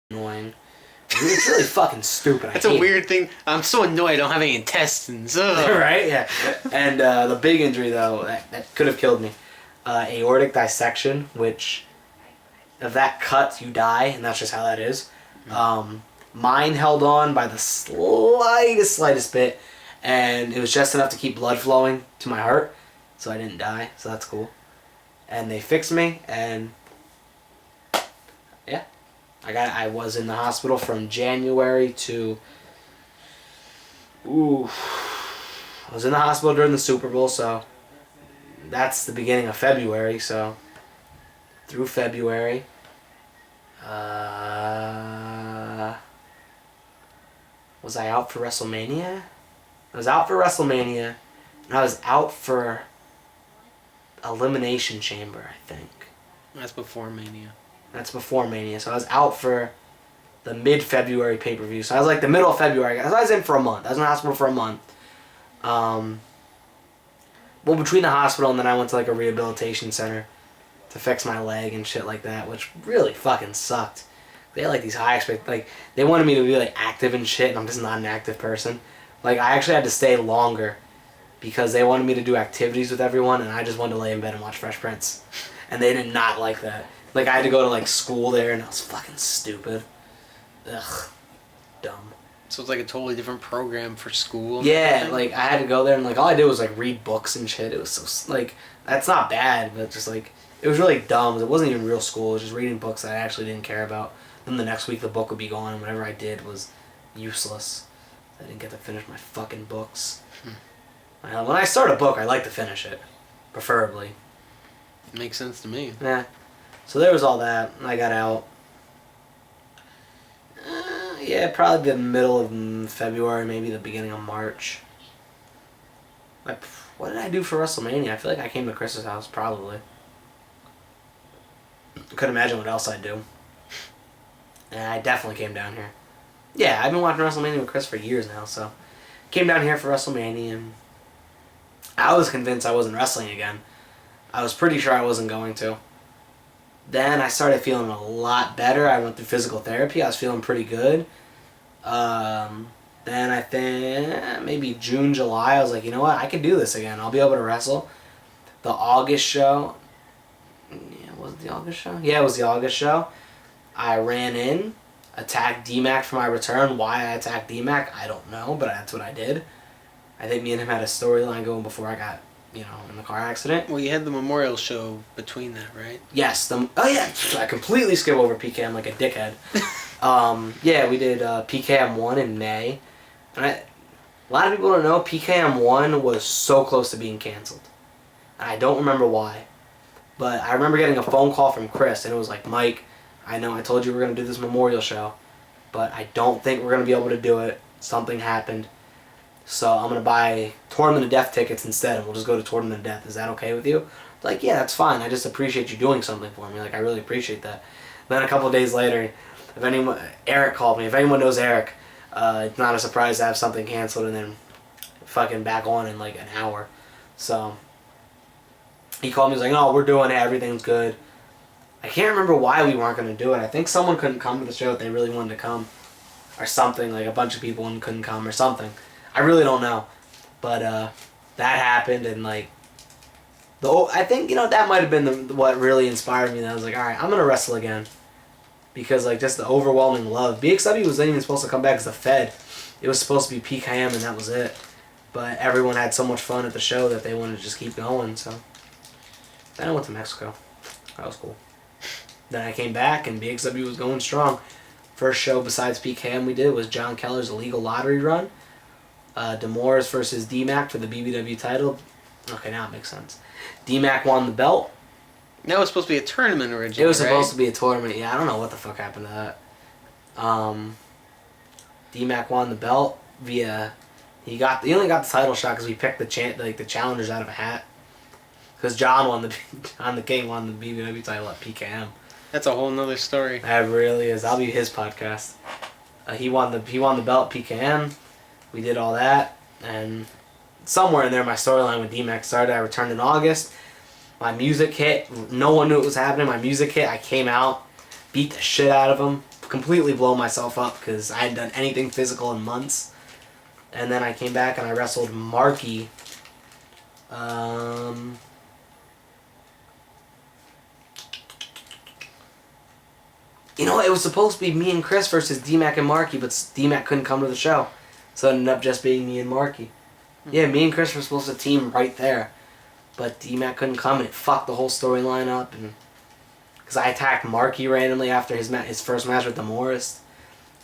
Annoying. It's really fucking stupid. That's a weird thing. I'm so annoyed I don't have any intestines. Ugh. Right? Yeah. And the big injury though that could have killed me, aortic dissection, which if that cuts you die, and that's just how that is. Mine held on by the slightest bit, and it was just enough to keep blood flowing to my heart, so I didn't die. So that's cool. And they fixed me, and yeah, I was in the hospital from January to. I was in the hospital during the Super Bowl, so that's the beginning of February. So through February. Was I out for WrestleMania? I was out for WrestleMania, and I was out for Elimination Chamber, I think. That's before Mania. That's before Mania. So I was out for the mid-February pay-per-view. So I was like the middle of February. I was in for a month. I was in the hospital for a month. Well, between the hospital and then I went to like a rehabilitation center to fix my leg and shit like that, which really fucking sucked. they had like these high like they wanted me to be like active and shit, and I'm just not an active person. Like I actually had to stay longer because they wanted me to do activities with everyone, and I just wanted to lay in bed and watch Fresh Prince, and they did not like that. Like I had to go to like school there, and I was fucking stupid. Ugh, dumb. So it's like a totally different program for school. Yeah, like I had to go there, and like all I did was like read books and shit. It was so like that's not bad, but just like it was really dumb. It wasn't even real school. It was just reading books that I actually didn't care about. Then the next week the book would be gone, and whatever I did was useless. I didn't get to finish my fucking books. When I start a book, I like to finish it, preferably. Makes sense to me. Yeah. So there was all that. I got out. Yeah, probably the middle of February, maybe the beginning of March. What did I do for WrestleMania? I feel like I came to Chris's house, probably. Couldn't imagine what else I'd do. And I definitely came down here. Yeah, I've been watching WrestleMania with Chris for years now, so... Came down here for WrestleMania, and... I was convinced I wasn't wrestling again. I was pretty sure I wasn't going to. Then I started feeling a lot better. I went through physical therapy. I was feeling pretty good. Then I think maybe June, July, I was like, you know what? I can do this again. I'll be able to wrestle. The August show... Yeah, was it the August show? Yeah, it was the August show. I ran in, attacked D-Mac for my return. Why I attacked D-Mac, I don't know, but that's what I did. I think me and him had a storyline going before I got, in the car accident. Well, you had the memorial show between that, right? Yes. I completely skipped over PKM like a dickhead. Yeah, we did PKM 1 in May. And a lot of people don't know, PKM 1 was so close to being canceled. And I don't remember why. But I remember getting a phone call from Chris, and it was like, Mike, I know I told you we were going to do this memorial show, but I don't think we're going to be able to do it. Something happened. So I'm going to buy Tournament of Death tickets instead, and we'll just go to Tournament of Death. Is that okay with you? It's like, yeah, that's fine. I just appreciate you doing something for me. Like, I really appreciate that. Then a couple of days later, Eric called me. If anyone knows Eric, it's not a surprise to have something canceled and then fucking back on in like an hour. So he called me. He was like, no, we're doing it. Everything's good. I can't remember why we weren't going to do it. I think someone couldn't come to the show if they really wanted to come. Or something. Like a bunch of people couldn't come or something. I really don't know. But that happened, and like... I think, that might have been what really inspired me. That I was like, alright, I'm going to wrestle again. Because like just the overwhelming love. BXW wasn't even supposed to come back as a Fed. It was supposed to be PKM and that was it. But everyone had so much fun at the show that they wanted to just keep going, so... Then I went to Mexico. That was cool. Then I came back and BXW was going strong. First show besides PKM we did was John Keller's illegal lottery run. Demores versus D-Mac for the BBW title. Okay, now it makes sense. D-Mac won the belt. That was supposed to be a tournament originally, It was supposed right? to be a tournament. Yeah, I don't know what the fuck happened to that. D-Mac won the belt via... He only got the title shot because we picked the challengers out of a hat. Because John the King won the BBW title at PKM. That's a whole nother story. That really is. That'll be his podcast. He won the belt at PKM. We did all that, and somewhere in there, my storyline with D-Mac started. I returned in August. My music hit. No one knew it was happening. My music hit. I came out, beat the shit out of him, completely blown myself up because I hadn't done anything physical in months. And then I came back and I wrestled Marky. It was supposed to be me and Chris versus D-Mac and Marky, but D-Mac couldn't come to the show. So it ended up just being me and Marky. Yeah, me and Chris were supposed to team right there. But D-Mac couldn't come, and it fucked the whole storyline up. Because I attacked Marky randomly after his first match with Demorist.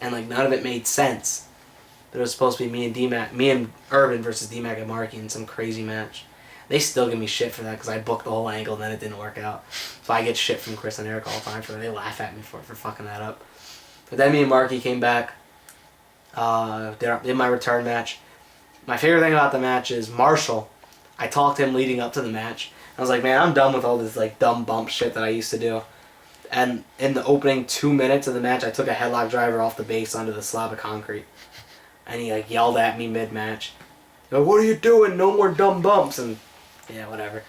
And none of it made sense. But it was supposed to be me and Urban versus D-Mac and Marky in some crazy match. They still give me shit for that because I booked the whole angle and then it didn't work out. So I get shit from Chris and Eric all the time for it. They laugh at me for fucking that up. But then me and Marky came back. Did my return match. My favorite thing about the match is Marshall. I talked to him leading up to the match. I was like, man, I'm done with all this dumb bump shit that I used to do. And in the opening 2 minutes of the match, I took a headlock driver off the base onto the slab of concrete. And he yelled at me mid-match. What are you doing? No more dumb bumps. And yeah, whatever.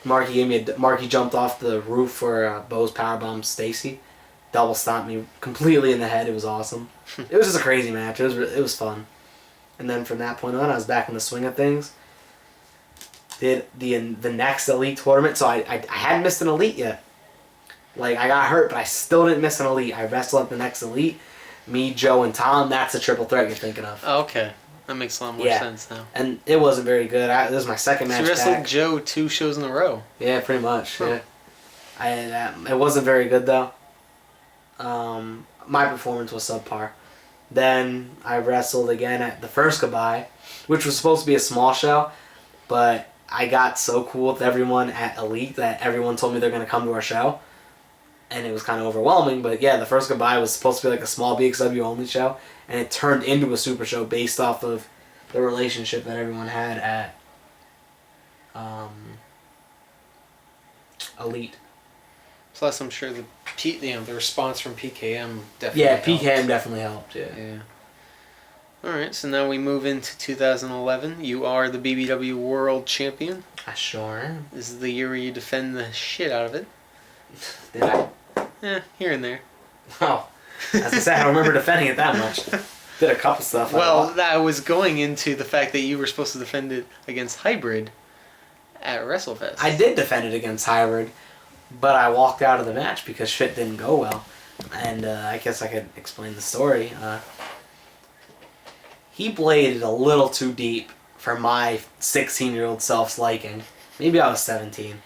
Marky jumped off the roof for Bo's powerbomb Stacy. double stomped me completely in the head. It was awesome. It was just a crazy match. It was fun. And then from that point on, I was back in the swing of things. Did the next elite tournament, so I hadn't missed an elite yet. Like, I got hurt, but I still didn't miss an elite. I wrestled at the next elite. Me, Joe, and Tom. That's the triple threat you're thinking of. Oh, okay. That makes a lot more sense now. And it wasn't very good. This was my second match back. So you wrestled Joe 2 shows in a row. Yeah, pretty much. Huh. Yeah. It wasn't very good, though. My performance was subpar. Then I wrestled again at the first Goodbye, which was supposed to be a small show, but I got so cool with everyone at Elite that everyone told me they're going to come to our show. And it was kind of overwhelming, but yeah, the first Goodbye was supposed to be like a small BXW only show, and it turned into a super show based off of the relationship that everyone had at Elite. Plus, I'm sure the response from PKM definitely helped. PKM definitely helped, Yeah. Alright, so now we move into 2011. You are the BBW World Champion. I sure am. This is the year where you defend the shit out of it. Did I? Yeah, here and there. Oh. As I said, I don't remember defending it that much. Did a couple stuff. Well, that was going into the fact that you were supposed to defend it against Hybrid at WrestleFest. I did defend it against Hybrid, but I walked out of the match because shit didn't go well. And I guess I could explain the story. He bladed a little too deep for my 16-year-old self's liking. Maybe I was 17.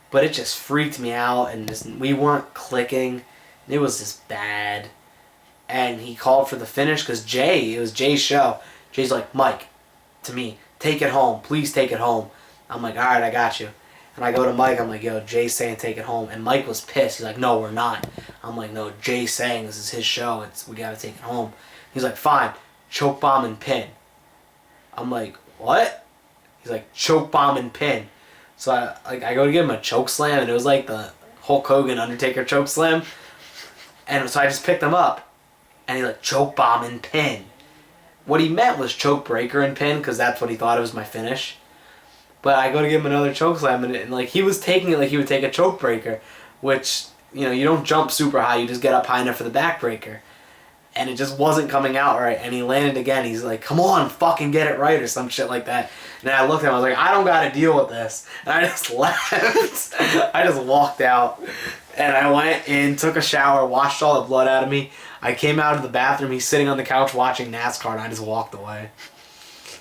But it just freaked me out, and we weren't clicking. It was just bad. And he called for the finish because it was Jay's show. Jay's like, Mike, to me, take it home. Please take it home. I'm like, all right, I got you. And I go to Mike, I'm like, yo, Jay's saying take it home. And Mike was pissed. He's like, no, we're not. I'm like, no, Jay's saying this is his show. We got to take it home. He's like, fine, choke bomb and pin. I'm like, what? He's like, choke bomb and pin. So I go to give him a choke slam, and it was like the Hulk Hogan Undertaker choke slam. And so I just picked him up, and he like, choke bomb and pin. What he meant was choke breaker and pin, because that's what he thought it was my finish. But I go to give him another choke slam, and like he was taking it like he would take a choke breaker, which, you don't jump super high, you just get up high enough for the back breaker. And it just wasn't coming out right, and he landed again. He's like, come on, fucking get it right, or some shit like that. And then I looked at him, I was like, I don't gotta deal with this. And I just left. I just walked out. And I went in, took a shower, washed all the blood out of me. I came out of the bathroom, he's sitting on the couch watching NASCAR, and I just walked away.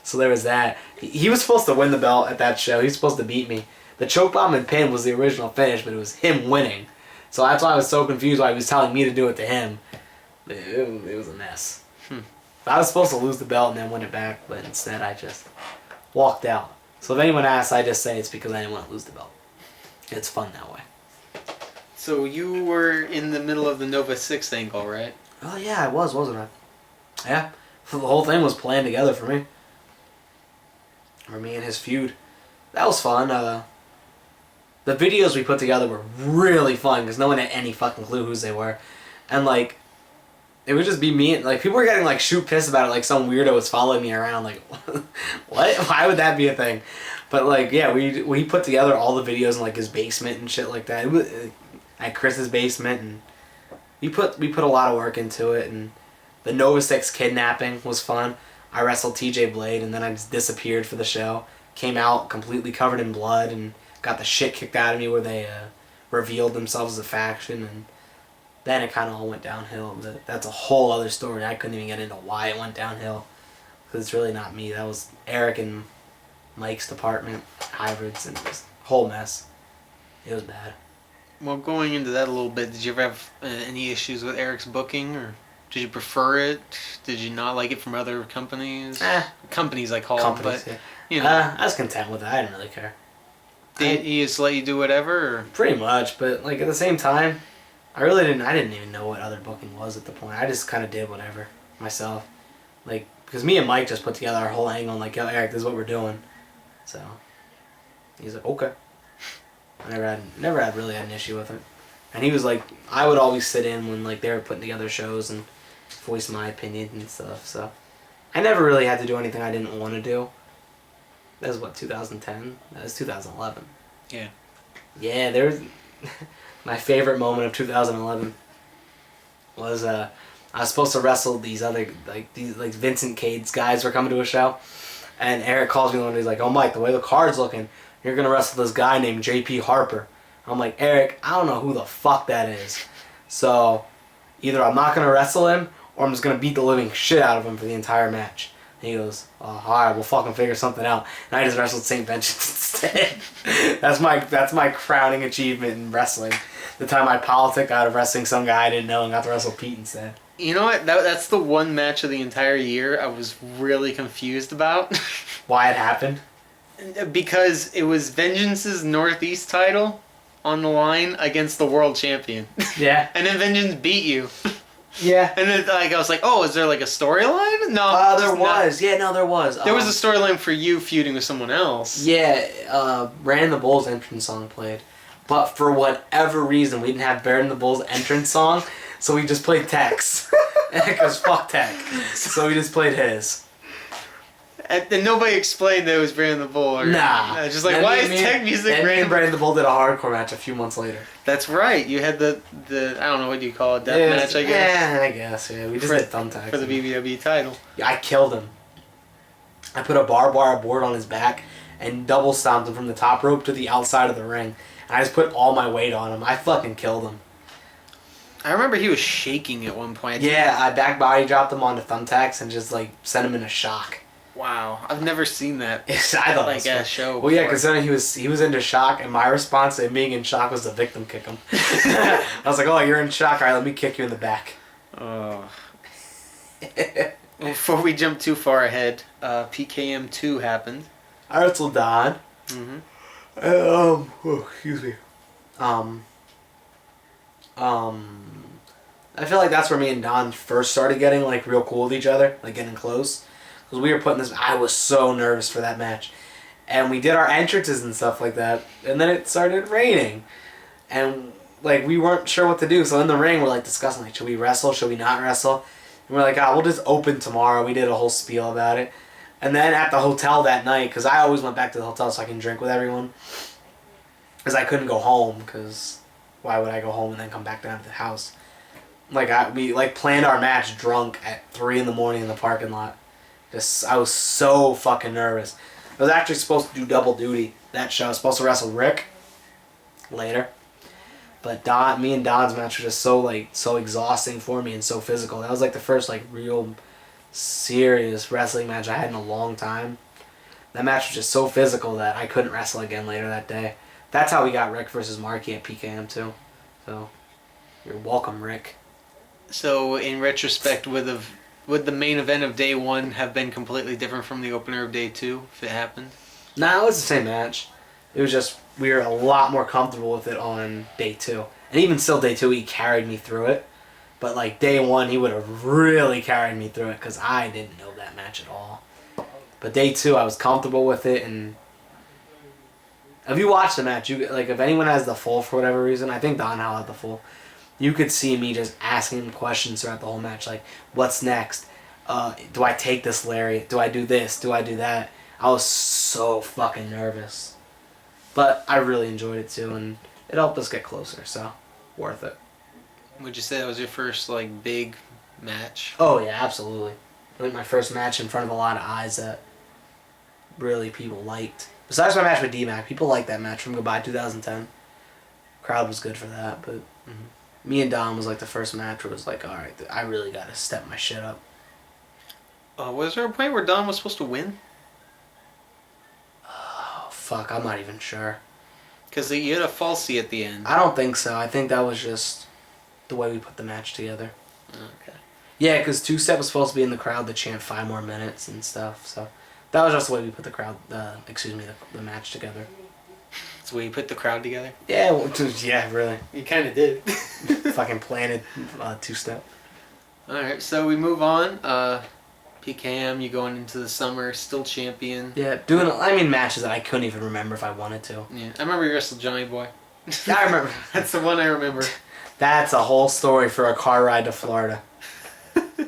So there was that. He was supposed to win the belt at that show. He was supposed to beat me. The choke bomb and pin was the original finish, but it was him winning. So that's why I was so confused why he was telling me to do it to him. It was a mess. I was supposed to lose the belt and then win it back, but instead I just walked out. So if anyone asks, I just say it's because I didn't want to lose the belt. It's fun that way. So you were in the middle of the Nova 6 angle, right? Oh yeah, I was, wasn't I? Yeah. The whole thing was planned together for me. For me and his feud. That was fun. The videos we put together were really fun because no one had any fucking clue whose they were. And like, it would just be me, and like people were getting like shoot pissed about it, like some weirdo was following me around, like what? Why would that be a thing? But like, yeah, we put together all the videos in like his basement and shit like that. It was at Chris's basement, and we put a lot of work into it. And the Nova 6 kidnapping was fun. I wrestled TJ Blade, and then I just disappeared for the show. Came out completely covered in blood and got the shit kicked out of me where they revealed themselves as a faction, and then it kind of all went downhill. But that's a whole other story. I couldn't even get into why it went downhill, because it's really not me. That was Eric and Mike's department, hybrids, and it was a whole mess. It was bad. Well, going into that a little bit, did you ever have any issues with Eric's booking, or did you prefer it? Did you not like it from other companies? Companies, I call them, but yeah. you know. I was content with it. I didn't really care. Did he just let you do whatever? Or? Pretty much, but like at the same time, I didn't even know what other booking was at the point. I just kind of did whatever myself. Like, because me and Mike just put together our whole angle and like, yo, Eric, this is what we're doing. So, he's like, okay. I never had really had an issue with it. And he was like, I would always sit in when like they were putting together shows and voice my opinion and stuff. So, I never really had to do anything I didn't want to do. That was what, 2010? That was 2011. Yeah. Yeah, there's my favorite moment of 2011. was I was supposed to wrestle these other these Vincent Cade's guys were coming to a show, and Eric calls me one day. He's like, "Oh Mike, the way the card's looking, you're gonna wrestle this guy named J.P. Harper." I'm like, Eric, I don't know who the fuck that is, so either I'm not gonna wrestle him or I'm just gonna beat the living shit out of him for the entire match. And he goes, "Oh, alright, we'll fucking figure something out." And I just wrestled St. Vengeance instead. That's my crowning achievement in wrestling. The time I politicked out of wrestling some guy I didn't know and got to wrestle Pete instead. You know what? That's the one match of the entire year I was really confused about. Why it happened? Because it was Vengeance's Northeast title on the line against the World Champion. Yeah. And then Vengeance beat you. Yeah. And then I was like, oh, is there like a storyline? No. There was. Yeah, no, there was. There was a storyline for you feuding with someone else. Yeah, Brandon the Bull's entrance song played. But for whatever reason, we didn't have Brandon the Bull's entrance song, so we just played Tech's. Because fuck Tech. So we just played his. And nobody explained that it was Brandon the Bull. Nah. Just like, why is Tech music and me and random? Brandon the Bull did a hardcore match a few months later. That's right. You had the I don't know, what do you call it, death match, I guess? Yeah, I guess, yeah. We just did thumbtacks. For the BBW title. Yeah, I killed him. I put a barbed wire board on his back and double stomped him from the top rope to the outside of the ring. And I just put all my weight on him. I fucking killed him. I remember he was shaking at one point. Yeah, I back body dropped him onto thumbtacks and just like sent him into shock. Wow, I've never seen that. I thought like a show. Well, yeah, considering he was into shock, and my response to him being in shock was to victim kick him. I was like, "Oh, you're in shock. All right, let me kick you in the back." Oh. Before we jump too far ahead, PKM 2 happened. I wrestled Don. Mm-hmm. Excuse me. I feel like that's where me and Don first started getting like real cool with each other, like getting close. Because we were putting this, I was so nervous for that match. And we did our entrances and stuff like that. And then it started raining. And like we weren't sure what to do. So in the ring we're like discussing like, should we wrestle? Should we not wrestle? And we're like, we'll just open tomorrow. We did a whole spiel about it. And then at the hotel that night, because I always went back to the hotel so I can drink with everyone. Because I couldn't go home, because why would I go home and then come back down to the house? Like we like planned our match drunk at 3 in the morning in the parking lot. I was so fucking nervous. I was actually supposed to do double duty that show. I was supposed to wrestle Rick later. But me and Don's match was just so exhausting for me and so physical. That was like the first like real serious wrestling match I had in a long time. That match was just so physical that I couldn't wrestle again later that day. That's how we got Rick versus Marky at PKM too. So you're welcome, Rick. So in retrospect, would the main event of day 1 have been completely different from the opener of day 2 if it happened? Nah, it was the same match. It was just we were a lot more comfortable with it on day 2. And even still day 2 he carried me through it. But like day 1 he would have really carried me through it because I didn't know that match at all. But day 2 I was comfortable with it, and if you watch the match, you like if anyone has the full for whatever reason, I think Don Howell had the full. You could see me just asking him questions throughout the whole match, like, what's next? Do I take this lariat? Do I do this? Do I do that? I was so fucking nervous. But I really enjoyed it too, and it helped us get closer, so worth it. Would you say that was your first, like, big match? Oh, yeah, absolutely. I think my first match in front of a lot of eyes that really people liked. Besides my match with D-Mac, people liked that match from Goodbye 2010. Crowd was good for that, but... Mm-hmm. Me and Don was like the first match where it was like, alright, I really gotta step my shit up. Was there a point where Don was supposed to win? Oh, fuck, I'm not even sure. Because you had a falsie at the end. I don't think so. I think that was just the way we put the match together. Okay. Yeah, because Two-Step was supposed to be in the crowd to chant 5 more minutes and stuff, so... That was just the way we put the match together. That's the way you put the crowd together? Yeah, yeah, really. You kind of did. Fucking planted Two-Step. Alright, so we move on. PKM, you going into the summer, still champion. Yeah, matches that I couldn't even remember if I wanted to. Yeah, I remember you wrestled Johnny Boy. I remember. That's the one I remember. That's a whole story for a car ride to Florida.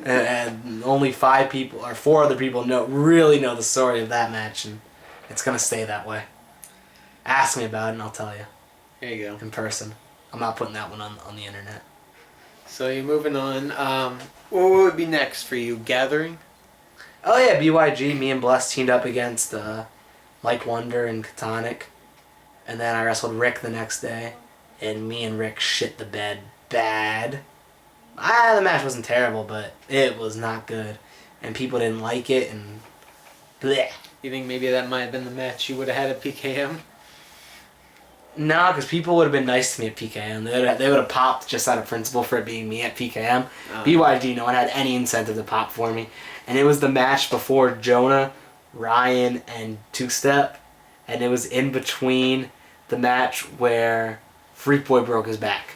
and only 5 people, or 4 other people really know the story of that match, and it's going to stay that way. Ask me about it and I'll tell you. There you go. In person. I'm not putting that one on the internet. So you're moving on. What would be next for you? Gathering? Oh yeah, BYG. Me and Bless teamed up against Mike Wonder and Katonic, and then I wrestled Rick the next day, and me and Rick shit the bed bad. The match wasn't terrible, but it was not good, and people didn't like it, and bleh. You think maybe that might have been the match you would have had at PKM? No, because people would have been nice to me at PKM. They would have popped just out of principle for it being me at PKM. BYG, no one had any incentive to pop for me. And it was the match before Jonah, Ryan, and Two Step. And it was in between the match where Freak Boy broke his back.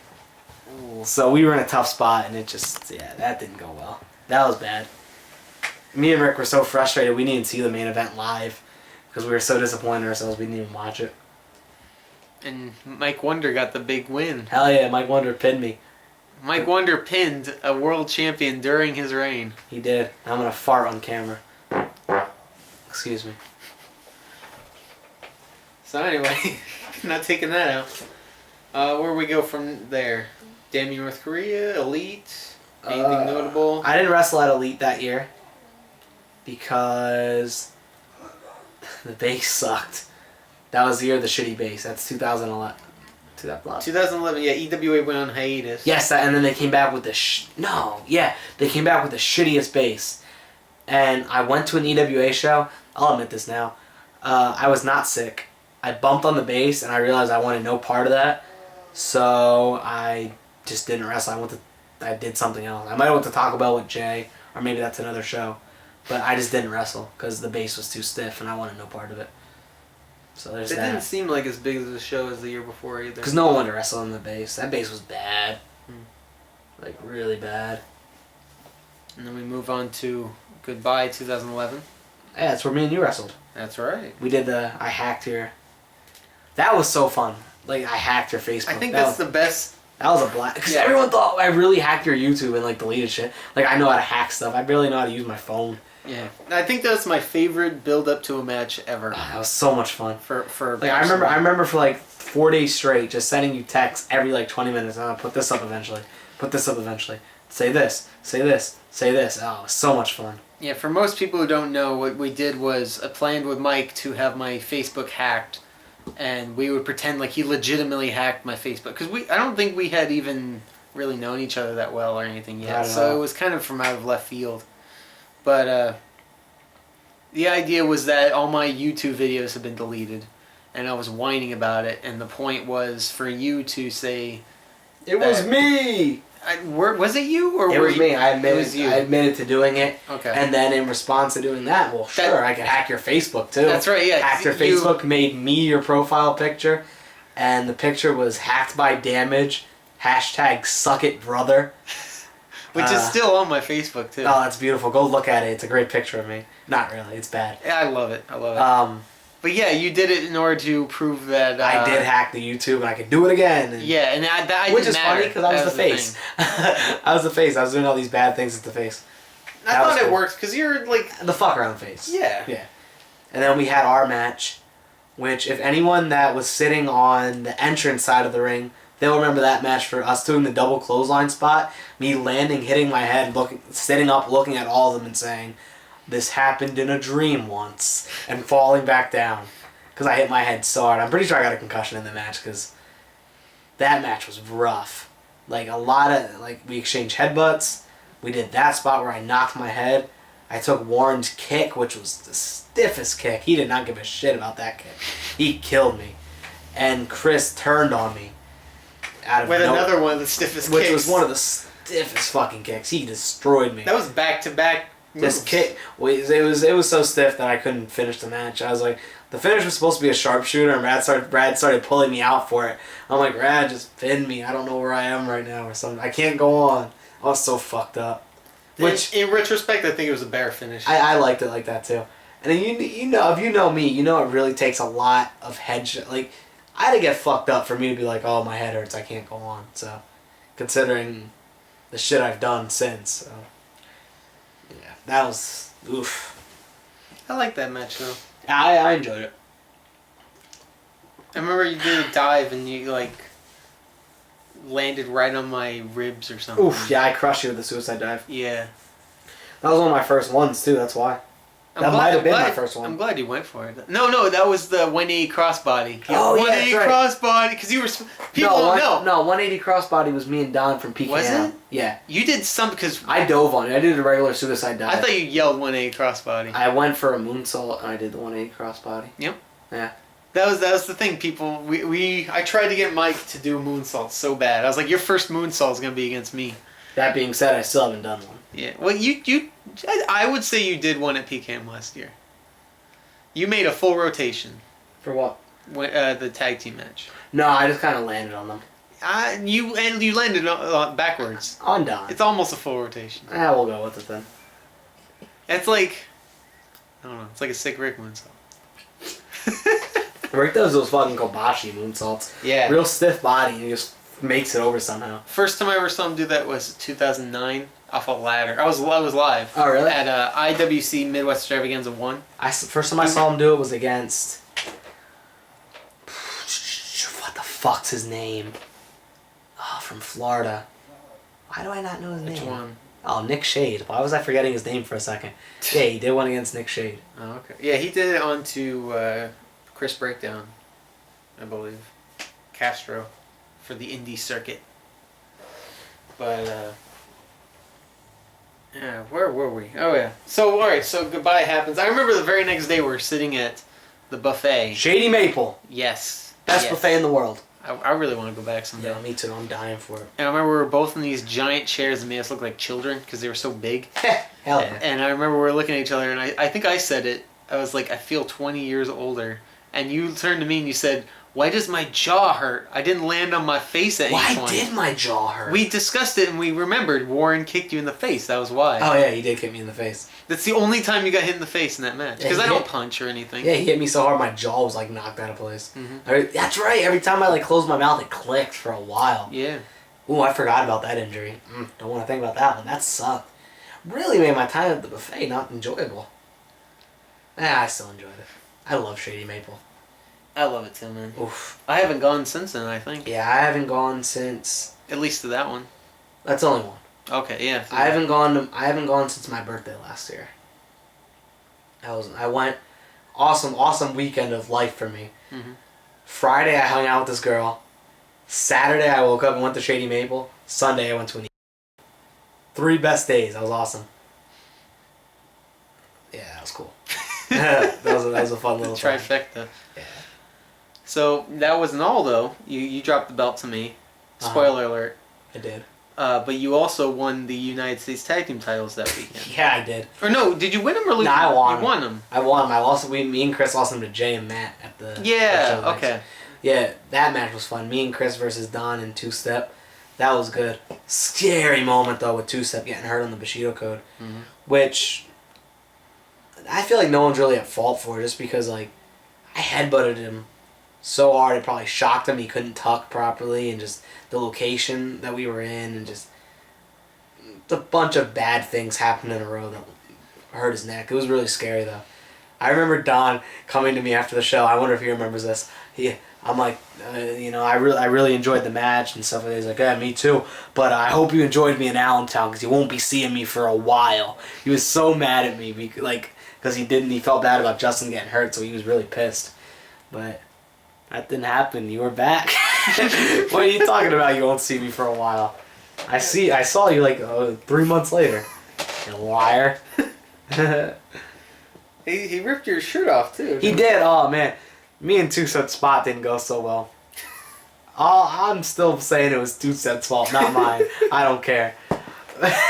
So we were in a tough spot, and it just, that didn't go well. That was bad. Me and Rick were so frustrated we didn't see the main event live because we were so disappointed in ourselves we didn't even watch it. And Mike Wonder got the big win. Hell yeah, Mike Wonder pinned me. Mike Wonder pinned a world champion during his reign. He did. I'm gonna fart on camera. Excuse me. So anyway, not taking that out. Where we go from there? Damn North Korea, Elite, anything notable? I didn't wrestle at Elite that year because the base sucked. That was the year of the shitty base. That's 2011. 2011, yeah, EWA went on hiatus. Yes, and then they came back with the they came back with the shittiest base. And I went to an EWA show. I'll admit this now. I was not sick. I bumped on the base and I realized I wanted no part of that. So I just didn't wrestle. I did something else. I might have went to Taco Bell with Jay, or maybe that's another show. But I just didn't wrestle because the base was too stiff and I wanted no part of it. So there's it that. Didn't seem like as big as a show as the year before either. Because no one wanted to wrestle on the base. That base was bad. Like, really bad. And then we move on to Goodbye 2011. Yeah, that's where me and you wrestled. That's right. We did the I Hacked Your... That was so fun. Like, I hacked your Facebook. I think that's the best... That was a blast. Because everyone thought I really hacked your YouTube and, like, deleted shit. Like, I know how to hack stuff. I barely know how to use my phone. Yeah, I think that's my favorite build up to a match ever. That was so much fun. For like I remember for like 4 days straight just sending you texts every like 20 minutes. I'll put this up eventually. Put this up eventually. Say this. Say this. Say this. Oh, it was so much fun. Yeah, for most people who don't know, what we did was I planned with Mike to have my Facebook hacked, and we would pretend like he legitimately hacked my Facebook because I don't think we had even really known each other that well or anything yet. So it was kind of from out of left field. But the idea was that all my YouTube videos had been deleted, and I was whining about it, and the point was for you to say... It was me! Was it you? Or it was me. I I admitted to doing it. Okay. And then in response to doing that, well, sure, I could hack your Facebook too. That's right, yeah. Hacked your Facebook, made me your profile picture, and the picture was hacked by damage, #suckitbrother. Which is still on my Facebook, too. Oh, that's beautiful. Go look at it. It's a great picture of me. Not really. It's bad. Yeah, I love it. But yeah, you did it in order to prove that... I did hack the YouTube, and I could do it again. And yeah, and that which is funny, because I was the face. I was the face. I was doing all these bad things as the face. I thought it worked, because you're, like... The Fuckaround face. Yeah. Yeah. And then we had our match, which, if anyone that was sitting on the entrance side of the ring... They'll remember that match for us doing the double clothesline spot, me landing, hitting my head, sitting up, looking at all of them and saying, "This happened in a dream once," and falling back down because I hit my head so hard. I'm pretty sure I got a concussion in the match because that match was rough. Like we exchanged headbutts. We did that spot where I knocked my head. I took Warren's kick, which was the stiffest kick. He did not give a shit about that kick. He killed me, and Chris turned on me. Another one of the stiffest kicks. Which was one of the stiffest fucking kicks. He destroyed me. That was back-to-back moves. This kick, it was so stiff that I couldn't finish the match. I was like, the finish was supposed to be a sharpshooter, and Brad started pulling me out for it. I'm like, Brad, just pin me. I don't know where I am right now or something. I can't go on. I was so fucked up. Which, in retrospect, I think it was a bear finish. I liked it like that, too. And then you know, if you know me, you know it really takes a lot of like... I had to get fucked up for me to be like, oh, my head hurts, I can't go on. So, considering the shit I've done since. So, yeah, that was, oof. I like that match, though. I enjoyed it. I remember you did a dive and you, like, landed right on my ribs or something. Oof, yeah, I crushed you with the suicide dive. Yeah. That was one of my first ones, too, that's why. That might have been my first one. I'm glad you went for it. No, that was the 180 crossbody. Oh, yeah, 180 that's crossbody, because you were... People don't know. No, 180 crossbody was me and Don from PKM. Was it? Yeah. You did some, because... I dove on it. I did a regular suicide dive. I thought you yelled 180 crossbody. I went for a moonsault, and I did the 180 crossbody. Yep. Yeah. That was the thing, people. I tried to get Mike to do a moonsault so bad. I was like, your first moonsault is going to be against me. That being said, I still haven't done one. Yeah. Well, I would say you did one at PKM last year. You made a full rotation. For what? The tag team match. No, I just kind of landed on them. You landed backwards. On Don. It's almost a full rotation. We'll go with it then. It's like, I don't know. It's like a sick Rick moonsault. Rick does those fucking Kobashi moonsaults. Yeah. Real stiff body, and he just makes it over somehow. First time I ever saw him do that was 2009 off a ladder. I was live. Oh, really? At IWC Midwest Extravaganza 1. First time I saw him do it was against... What the fuck's his name? Oh, from Florida. Why do I not know his name? Which one? Oh, Nick Shade. Why was I forgetting his name for a second? Yeah, he did one against Nick Shade. Oh, okay. Yeah, he did it onto Chris Breakdown, I believe. Castro for the indie circuit. But, yeah, where were we? Oh, yeah. So, alright, so goodbye happens. I remember the very next day we were sitting at the buffet. Shady Maple. Yes. Best yes. buffet in the world. I really want to go back someday. Yeah, me too. I'm dying for it. And I remember we were both in these giant chairs that made us look like children because they were so big. Hell yeah. And I remember we were looking at each other, and I think I said it. I was like, I feel 20 years older. And you turned to me and you said, why does my jaw hurt? I didn't land on my face at any point. Why did my jaw hurt? We discussed it and we remembered Warren kicked you in the face. That was why. Oh, yeah, he did kick me in the face. That's the only time you got hit in the face in that match. Because I don't punch or anything. Yeah, he hit me so hard my jaw was like knocked out of place. That's right. Every time I like closed my mouth, it clicked for a while. Yeah. Ooh, I forgot about that injury. Don't want to think about that one. That sucked. Really made my time at the buffet not enjoyable. I still enjoyed it. I love Shady Maple. I love it too, man. Oof. I haven't gone since then, I think. Yeah, I haven't gone since... At least to that one. That's only one. Okay, yeah. I haven't gone since my birthday last year. I went... Awesome weekend of life for me. Friday, I hung out with this girl. Saturday, I woke up and went to Shady Maple. Sunday, I went to an 3 best days. That was awesome. Yeah, that was cool. that was a fun little thing. Trifecta. Yeah. So, that wasn't all, though. You dropped the belt to me. Spoiler alert. I did. But you also won the United States Tag Team titles that weekend. Yeah, I did. Or no, did you win them or lose them? No, I won. You won them. I won them. Me and Chris lost them to Jay and Matt at the... Yeah, okay. Yeah, that match was fun. Me and Chris versus Don in 2-step. That was good. Scary moment, though, with 2-step getting hurt on the Bushido code. Which... I feel like no one's really at fault for, just because, like, I headbutted him so hard it probably shocked him. He couldn't tuck properly, and just the location that we were in, and just a bunch of bad things happened in a row that hurt his neck. It was really scary, though. I remember Don coming to me after the show. I wonder if he remembers this. I'm like, I really enjoyed the match and stuff like that. He's like, yeah, me too. But I hope you enjoyed me in Allentown because you won't be seeing me for a while. He was so mad at me, because he felt bad about Justin getting hurt, so he was really pissed. But that didn't happen. You were back. What are you talking about? You won't see me for a while. I saw you like 3 months later. You liar. He ripped your shirt off too. He did. Oh man, me and 2-Step Spot didn't go so well. I'm still saying it was 2-Step's fault, not mine. I don't care.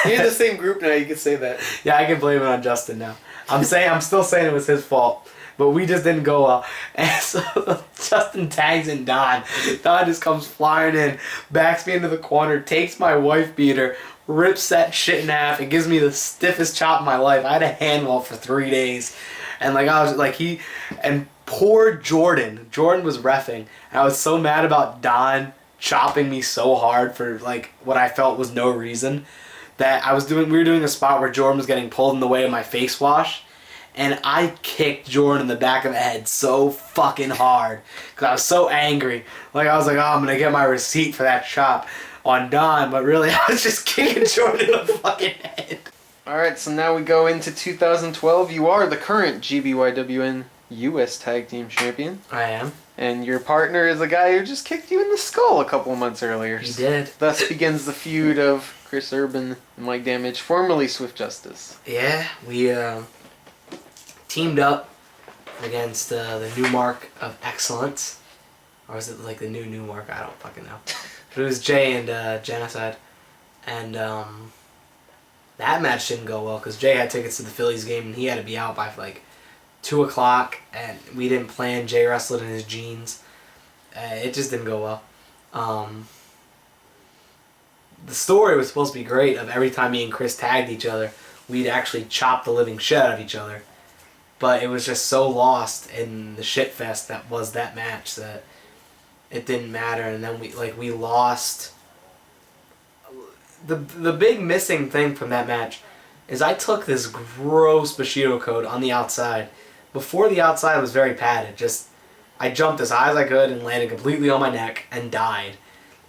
You're in the same group now. You can say that. Yeah, I can blame it on Justin now. I'm still saying it was his fault, but we just didn't go well. And so Justin tags in Don. Don just comes flying in, backs me into the corner, takes my wife beater, rips that shit in half, and gives me the stiffest chop of my life. I had a hand wall for 3 days, and and poor Jordan. Jordan was reffing, and I was so mad about Don chopping me so hard for what I felt was no reason. That we were doing a spot where Jordan was getting pulled in the way of my face wash, And I kicked Jordan in the back of the head so fucking hard. Because I was so angry. Like, I was like, oh, I'm going to get my receipt for that chop on Don. But really, I was just kicking Jordan in the fucking head. Alright, so now we go into 2012. You are the current GBYWN US Tag Team Champion. I am. And your partner is a guy who just kicked you in the skull a couple months earlier. He did. Thus begins the feud of Chris Urban and Mike Damage, formerly Swift Justice. Yeah, we teamed up against the new mark of excellence. Or is it like the new mark? I don't fucking know. But it was Jay and Genocide. And that match didn't go well because Jay had tickets to the Phillies game and he had to be out by like 2 o'clock, and we didn't plan. Jay wrestled in his jeans. It just didn't go well. The story was supposed to be great of every time me and Chris tagged each other, we'd actually chop the living shit out of each other. But it was just so lost in the shit fest that was that match that it didn't matter. And then we lost. The big missing thing from that match is I took this gross Bushido code on the outside. Before the outside was very padded. Just I jumped as high as I could and landed completely on my neck and died.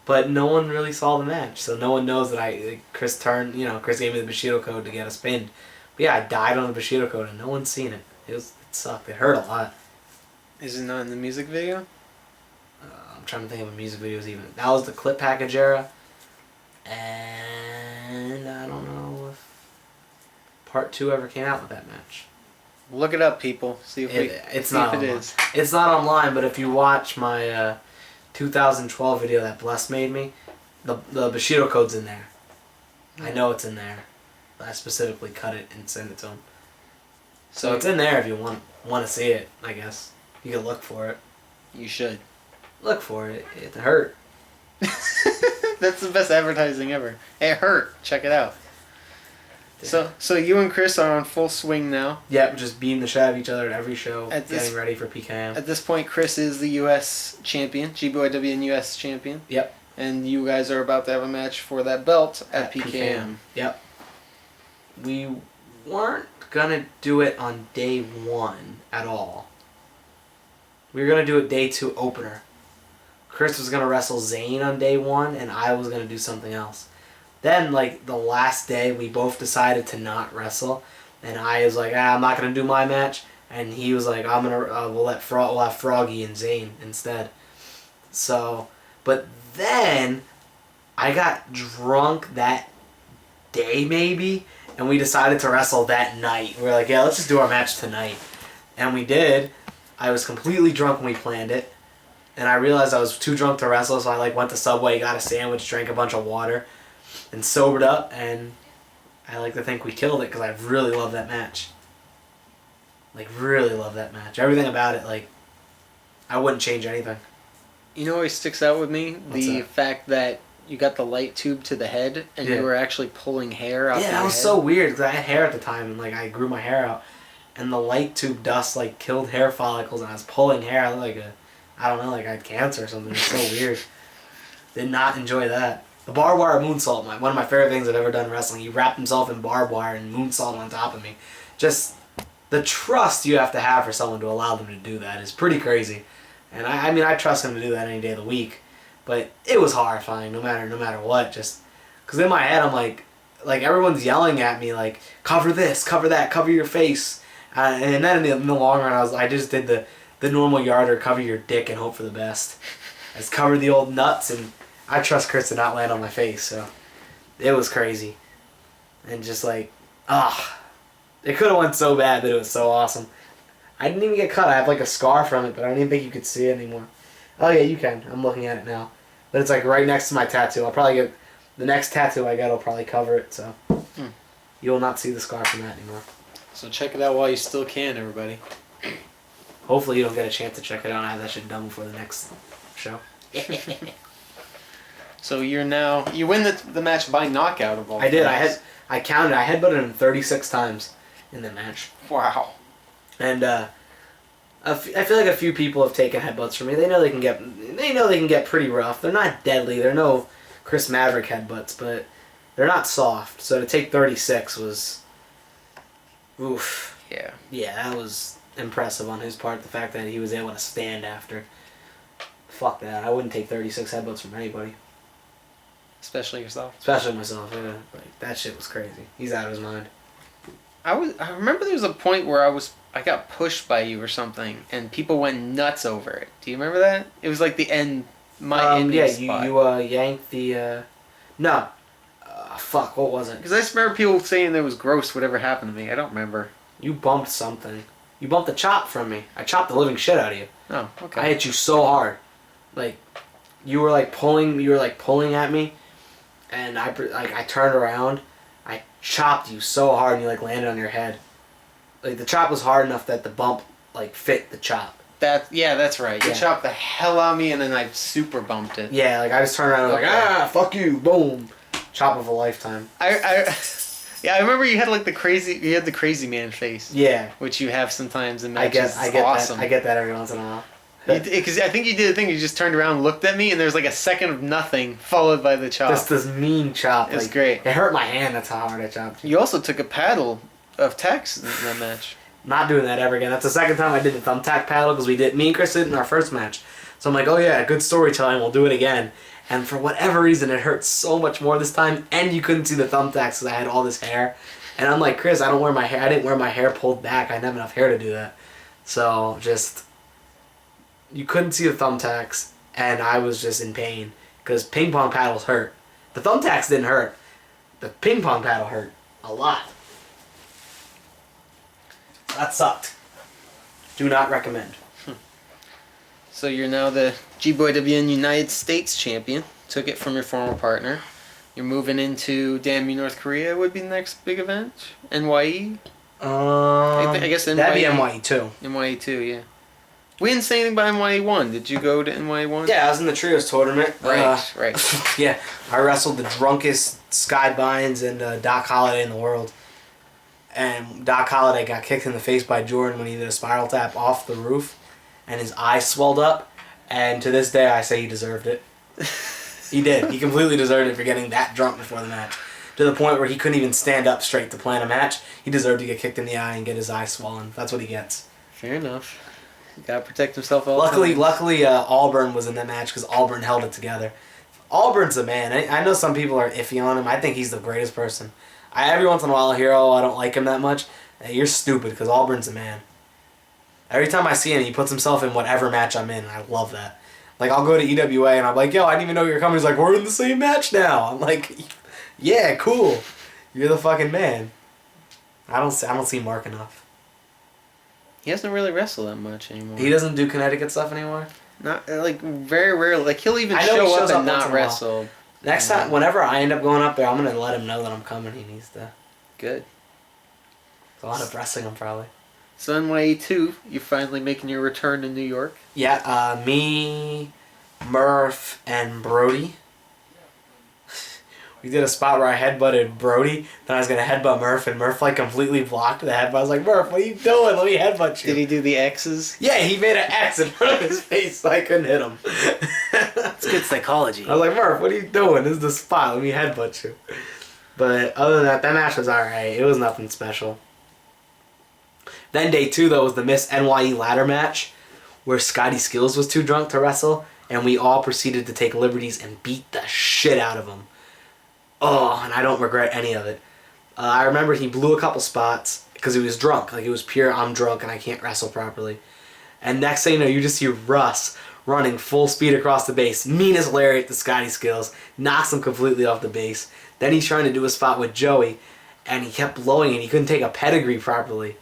But no one really saw the match, so no one knows that Chris gave me the Bushido code to get us pinned. But yeah, I died on the Bushido code and no one's seen it. It sucked. It hurt a lot. Is it not in the music video? I'm trying to think of a music videos even. That was the clip package era. And I don't know if part 2 ever came out with that match. Look it up, people. See if it's see not if it online. is. It's not online, but if you watch my 2012 video that Bless made me, the Bushido code's in there. I know it's in there. I specifically cut it and sent it to him. So it's in there if you want to see it, I guess. You can look for it. You should. Look for it. It hurt. That's the best advertising ever. It hurt. Check it out. So you and Chris are on full swing now. Yep, just beating the shit out of each other at every show, getting ready for PKM. At this point, Chris is the U.S. champion, GBYWN U.S. champion. Yep. And you guys are about to have a match for that belt at PKM. Yep. We weren't going to do it on day 1 at all. We were going to do it day 2 opener. Chris was going to wrestle Zane on day 1, and I was going to do something else. Then, the last day, we both decided to not wrestle, and I was like, I'm not gonna do my match, and he was like, we'll have Froggy and Zane instead. So, but then I got drunk that day maybe, and we decided to wrestle that night. We were like, yeah, let's just do our match tonight, and we did. I was completely drunk when we planned it, and I realized I was too drunk to wrestle, so I went to Subway, got a sandwich, drank a bunch of water, and sobered up, and I like to think we killed it because I really love that match. Really love that match. Everything about it, I wouldn't change anything. You know what always sticks out with me? What's the that? fact that you got the light tube to the head, and Yeah. you were actually pulling hair out. Yeah, that was so weird because I had hair at the time, and I grew my hair out, and the light tube dust killed hair follicles, and I was pulling hair. I looked I I had cancer or something. It's so weird. Did not enjoy that. The barbed wire moonsault, one of my favorite things I've ever done in wrestling. He wrapped himself in barbed wire and moonsault on top of me. Just the trust you have to have for someone to allow them to do that is pretty crazy. And I trust him to do that any day of the week. But it was horrifying, no matter what. Just because in my head I'm like everyone's yelling at me cover this, cover that, cover your face. And then in the long run I just did the normal yarder, cover your dick and hope for the best. I just covered the old nuts, and I trust Chris to not land on my face, so it was crazy. And just it could have went so bad, but it was so awesome. I didn't even get cut. I have a scar from it, but I don't even think you could see it anymore. Oh yeah, you can. I'm looking at it now. But it's right next to my tattoo. I'll probably get the next tattoo I get will probably cover it, so you will not see the scar from that anymore. So check it out while you still can, everybody. Hopefully you don't get a chance to check it out and I have that shit done before the next show. So you win the match by knockout of all. I did. things. I counted. I headbutted him 36 times in the match. Wow. And I feel like a few people have taken headbutts from me. They know they can get pretty rough. They're not deadly. They're no Chris Maverick headbutts, but they're not soft. So to take 36 was oof. Yeah. Yeah, that was impressive on his part. The fact that he was able to stand after. Fuck that. I wouldn't take 36 headbutts from anybody. Especially yourself. Especially myself, yeah. Like, that shit was crazy. He's out of his mind. I remember there was a point where I got pushed by you or something, and people went nuts over it. Do you remember that? It was like the end, ending spot. you yanked the, no. Fuck, what was it? Because I just remember people saying it was gross whatever happened to me. I don't remember. You bumped something. You bumped a chop from me. I chopped the living shit out of you. Oh, okay. I hit you so hard. Like, you were pulling at me, and I turned around, I chopped you so hard and you landed on your head. Like, the chop was hard enough that the bump fit the chop. That's right. You Yeah. chopped the hell out of me and then I super bumped it. Yeah, I just turned around and was fuck you, boom. Chop of a lifetime. I remember you had the crazy man face. Yeah. Which you have sometimes in matches. I get awesome. that. I get that every once in a while. Because I think you did the thing. You just turned around, looked at me, and there's a second of nothing followed by the chop. This mean chop. It's great. It hurt my hand. That's how hard I chopped you. You also took a paddle of tacks in that match. Not doing that ever again. That's the second time I did the thumbtack paddle because me and Chris did it in our first match. So I'm like, oh yeah, good storytelling. We'll do it again. And for whatever reason, it hurt so much more this time, and you couldn't see the thumbtacks because I had all this hair. And I'm like, Chris, I didn't wear my hair pulled back. I didn't have enough hair to do that. So you couldn't see the thumbtacks, and I was just in pain because ping pong paddles hurt. The thumbtacks didn't hurt. The ping pong paddle hurt a lot. That sucked. Do not recommend. So you're now the GBYWN United States champion. Took it from your former partner. You're moving into Damn North Korea would be the next big event. NYE? I guess NYE. That'd be NYE too. NYE 2, yeah. We didn't say anything about NYE 1. Did you go to NYE 1? Yeah, I was in the trios tournament. Right. Yeah, I wrestled the drunkest Sky Bynes and Doc Holliday in the world. And Doc Holliday got kicked in the face by Jordan when he did a spiral tap off the roof. And his eye swelled up. And to this day, I say he deserved it. He did. He completely deserved it for getting that drunk before the match. To the point where he couldn't even stand up straight to plan a match. He deserved to get kicked in the eye and get his eye swollen. That's what he gets. Fair enough. Gotta protect himself all Luckily, the time. Auburn was in that match because Auburn held it together. Auburn's the man. I know some people are iffy on him. I think he's the greatest person. Every once in a while I hear, I don't like him that much. Hey, you're stupid because Auburn's the man. Every time I see him, he puts himself in whatever match I'm in, and I love that. I'll go to EWA, and I'm like, yo, I didn't even know you were coming. He's like, we're in the same match now. I'm like, yeah, cool. You're the fucking man. I don't see Mark enough. He doesn't really wrestle that much anymore. He doesn't do Connecticut stuff anymore? Not, very rarely. He'll even he show shows up and once not in a while. wrestle. Next time, whenever I end up going up there, I'm going to let him know that I'm coming. He needs to. Good. So I'll end up wrestling him probably. So NYE 2, you're finally making your return to New York. Yeah, me, Murph, and Brody. We did a spot where I headbutted Brody, then I was going to headbutt Murph, and Murph completely blocked the headbutt. I was like, Murph, what are you doing? Let me headbutt you. Did he do the X's? Yeah, he made an X in front of his face so I couldn't hit him. It's good psychology. I was like, Murph, what are you doing? This is the spot. Let me headbutt you. But other than that match was alright. It was nothing special. Then day 2, though, was the Miss NYE ladder match where Scotty Skills was too drunk to wrestle, and we all proceeded to take liberties and beat the shit out of him. Oh, and I don't regret any of it. I remember he blew a couple spots because he was drunk. It was pure, I'm drunk and I can't wrestle properly. And next thing you know, you just see Russ running full speed across the base. Meanest lariat to Scotty Skills. Knocks him completely off the base. Then he's trying to do a spot with Joey, and he kept blowing and he couldn't take a pedigree properly.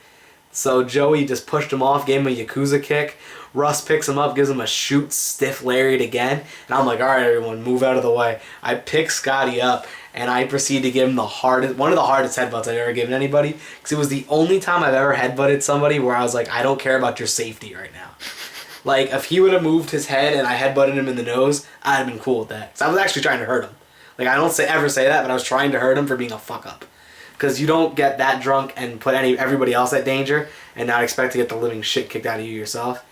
So Joey just pushed him off, gave him a Yakuza kick. Russ picks him up, gives him a shoot stiff lariat again. And I'm like, alright everyone, move out of the way. I pick Scotty up, and I proceed to give him one of the hardest headbutts I've ever given anybody. Because it was the only time I've ever headbutted somebody where I was like, I don't care about your safety right now. If he would have moved his head and I headbutted him in the nose, I'd have been cool with that. So I was actually trying to hurt him. I don't ever say that, but I was trying to hurt him for being a fuck up. Because you don't get that drunk and put everybody else at danger and not expect to get the living shit kicked out of you yourself.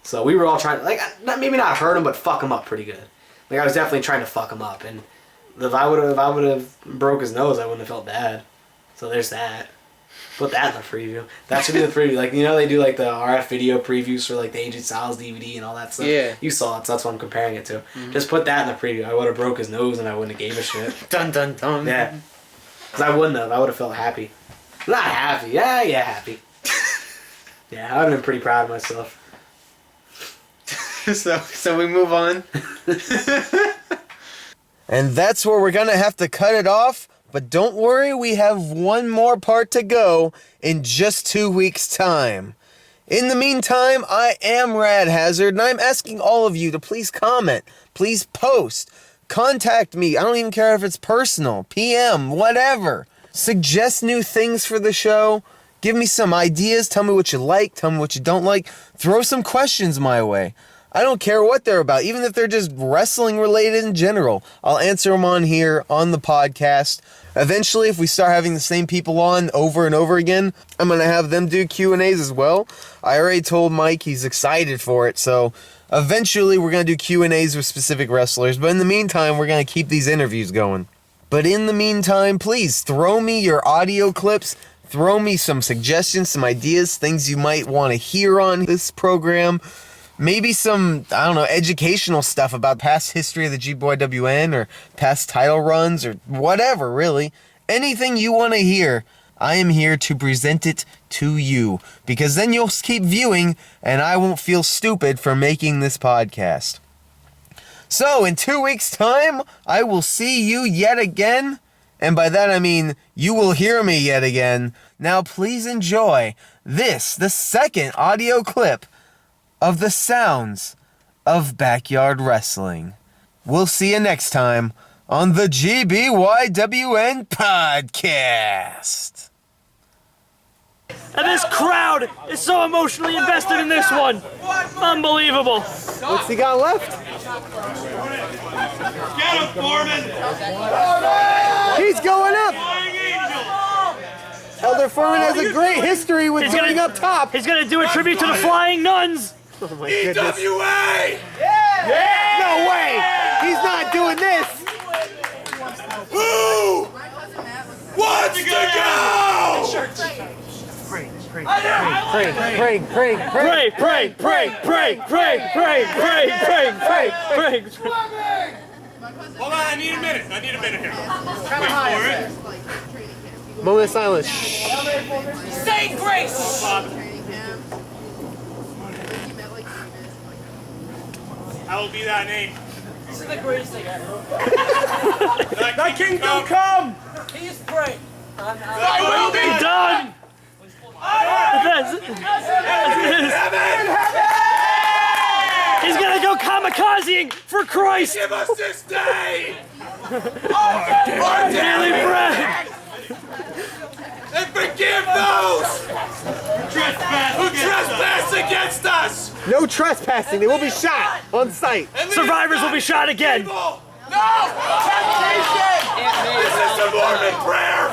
So we were all trying to, maybe not hurt him, but fuck him up pretty good. I was definitely trying to fuck him up. And if I would have broke his nose, I wouldn't have felt bad. So there's that. Put that in the preview. That should be the preview. Like, you know, they do like the RF video previews for like the AJ Styles DVD and all that stuff. Yeah. You saw it, so that's what I'm comparing it to. Just put that in the preview. I would have broke his nose and I wouldn't have gave a shit. Dun dun dun. Yeah. Because I wouldn't have. I would have felt happy. Not happy. Yeah, happy. Yeah, I would have been pretty proud of myself. So we move on. And that's where we're gonna have to cut it off. But don't worry, we have one more part to go in just 2 weeks' time. In the meantime, I am Rad Hazard, and I'm asking all of you to please comment, please post, contact me. I don't even care if it's personal, PM, whatever. Suggest new things for the show. Give me some ideas. Tell me what you like. Tell me what you don't like. Throw some questions my way. I don't care what they're about, even if they're just wrestling related in general. I'll answer them on here, on the podcast. Eventually, if we start having the same people on over and over again, I'm going to have them do Q&As as well. I already told Mike he's excited for it, so eventually we're going to do Q&As with specific wrestlers. But in the meantime, we're going to keep these interviews going. But in the meantime, please throw me your audio clips. Throw me some suggestions, some ideas, things you might want to hear on this program. Maybe some, I don't know, educational stuff about past history of the GBYWN or past title runs or whatever, really. Anything you want to hear, I am here to present it to you. Because then you'll keep viewing and I won't feel stupid for making this podcast. So, in 2 weeks' time, I will see you yet again. And by that I mean, you will hear me yet again. Now please enjoy this, the second audio clip of the sounds of backyard wrestling. We'll see you next time on the GBYWN podcast. And this crowd is so emotionally invested in this one. Unbelievable. What's he got left? Get him, Foreman! He's going up! Flying Angel! Elder Foreman has a great history with going up top. He's gonna do a tribute to the Flying Nuns. Oh my goodness. EWA! No way! He's not doing this! Who wants to go? Pray. Pray, pray. Hold on, I need a minute here. Wait for it. Moment of silence. Say grace! I will be that name. This is the greatest thing ever. Thy kingdom come! He is great. Thy will be Done. He's gonna go kamikazing for Christ. Give us this day! Our daily bread. And forgive those who trespass against us! No trespassing. They will be shot on sight. And lead Survivors us will be not shot into again. evil. No! Temptation! This is the Mormon prayer!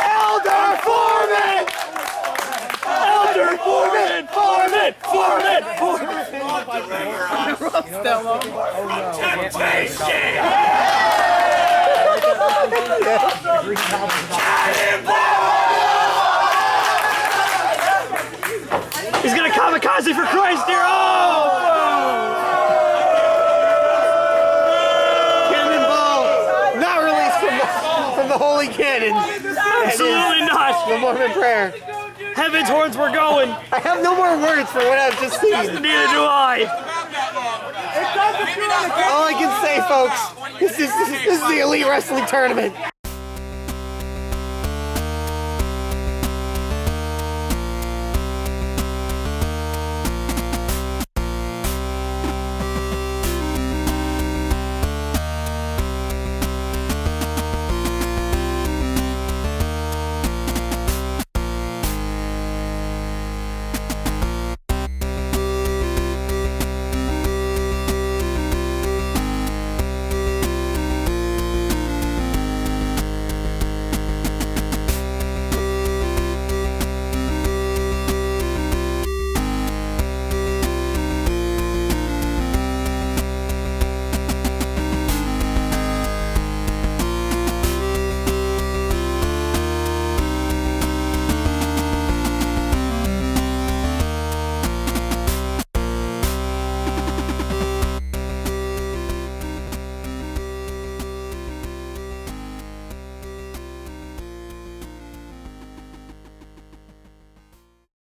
Elder Foreman! Elder Foreman. Deliver us from temptation! He's gonna kamikaze for Christ here. Oh! Cannonball! Not released from the Holy Cannon. Absolutely not. The Mormon prayer. Heaven's horns were going. I have no more words for what I've just seen. Neither do I. All I can say, folks, this is the Elite Wrestling Tournament.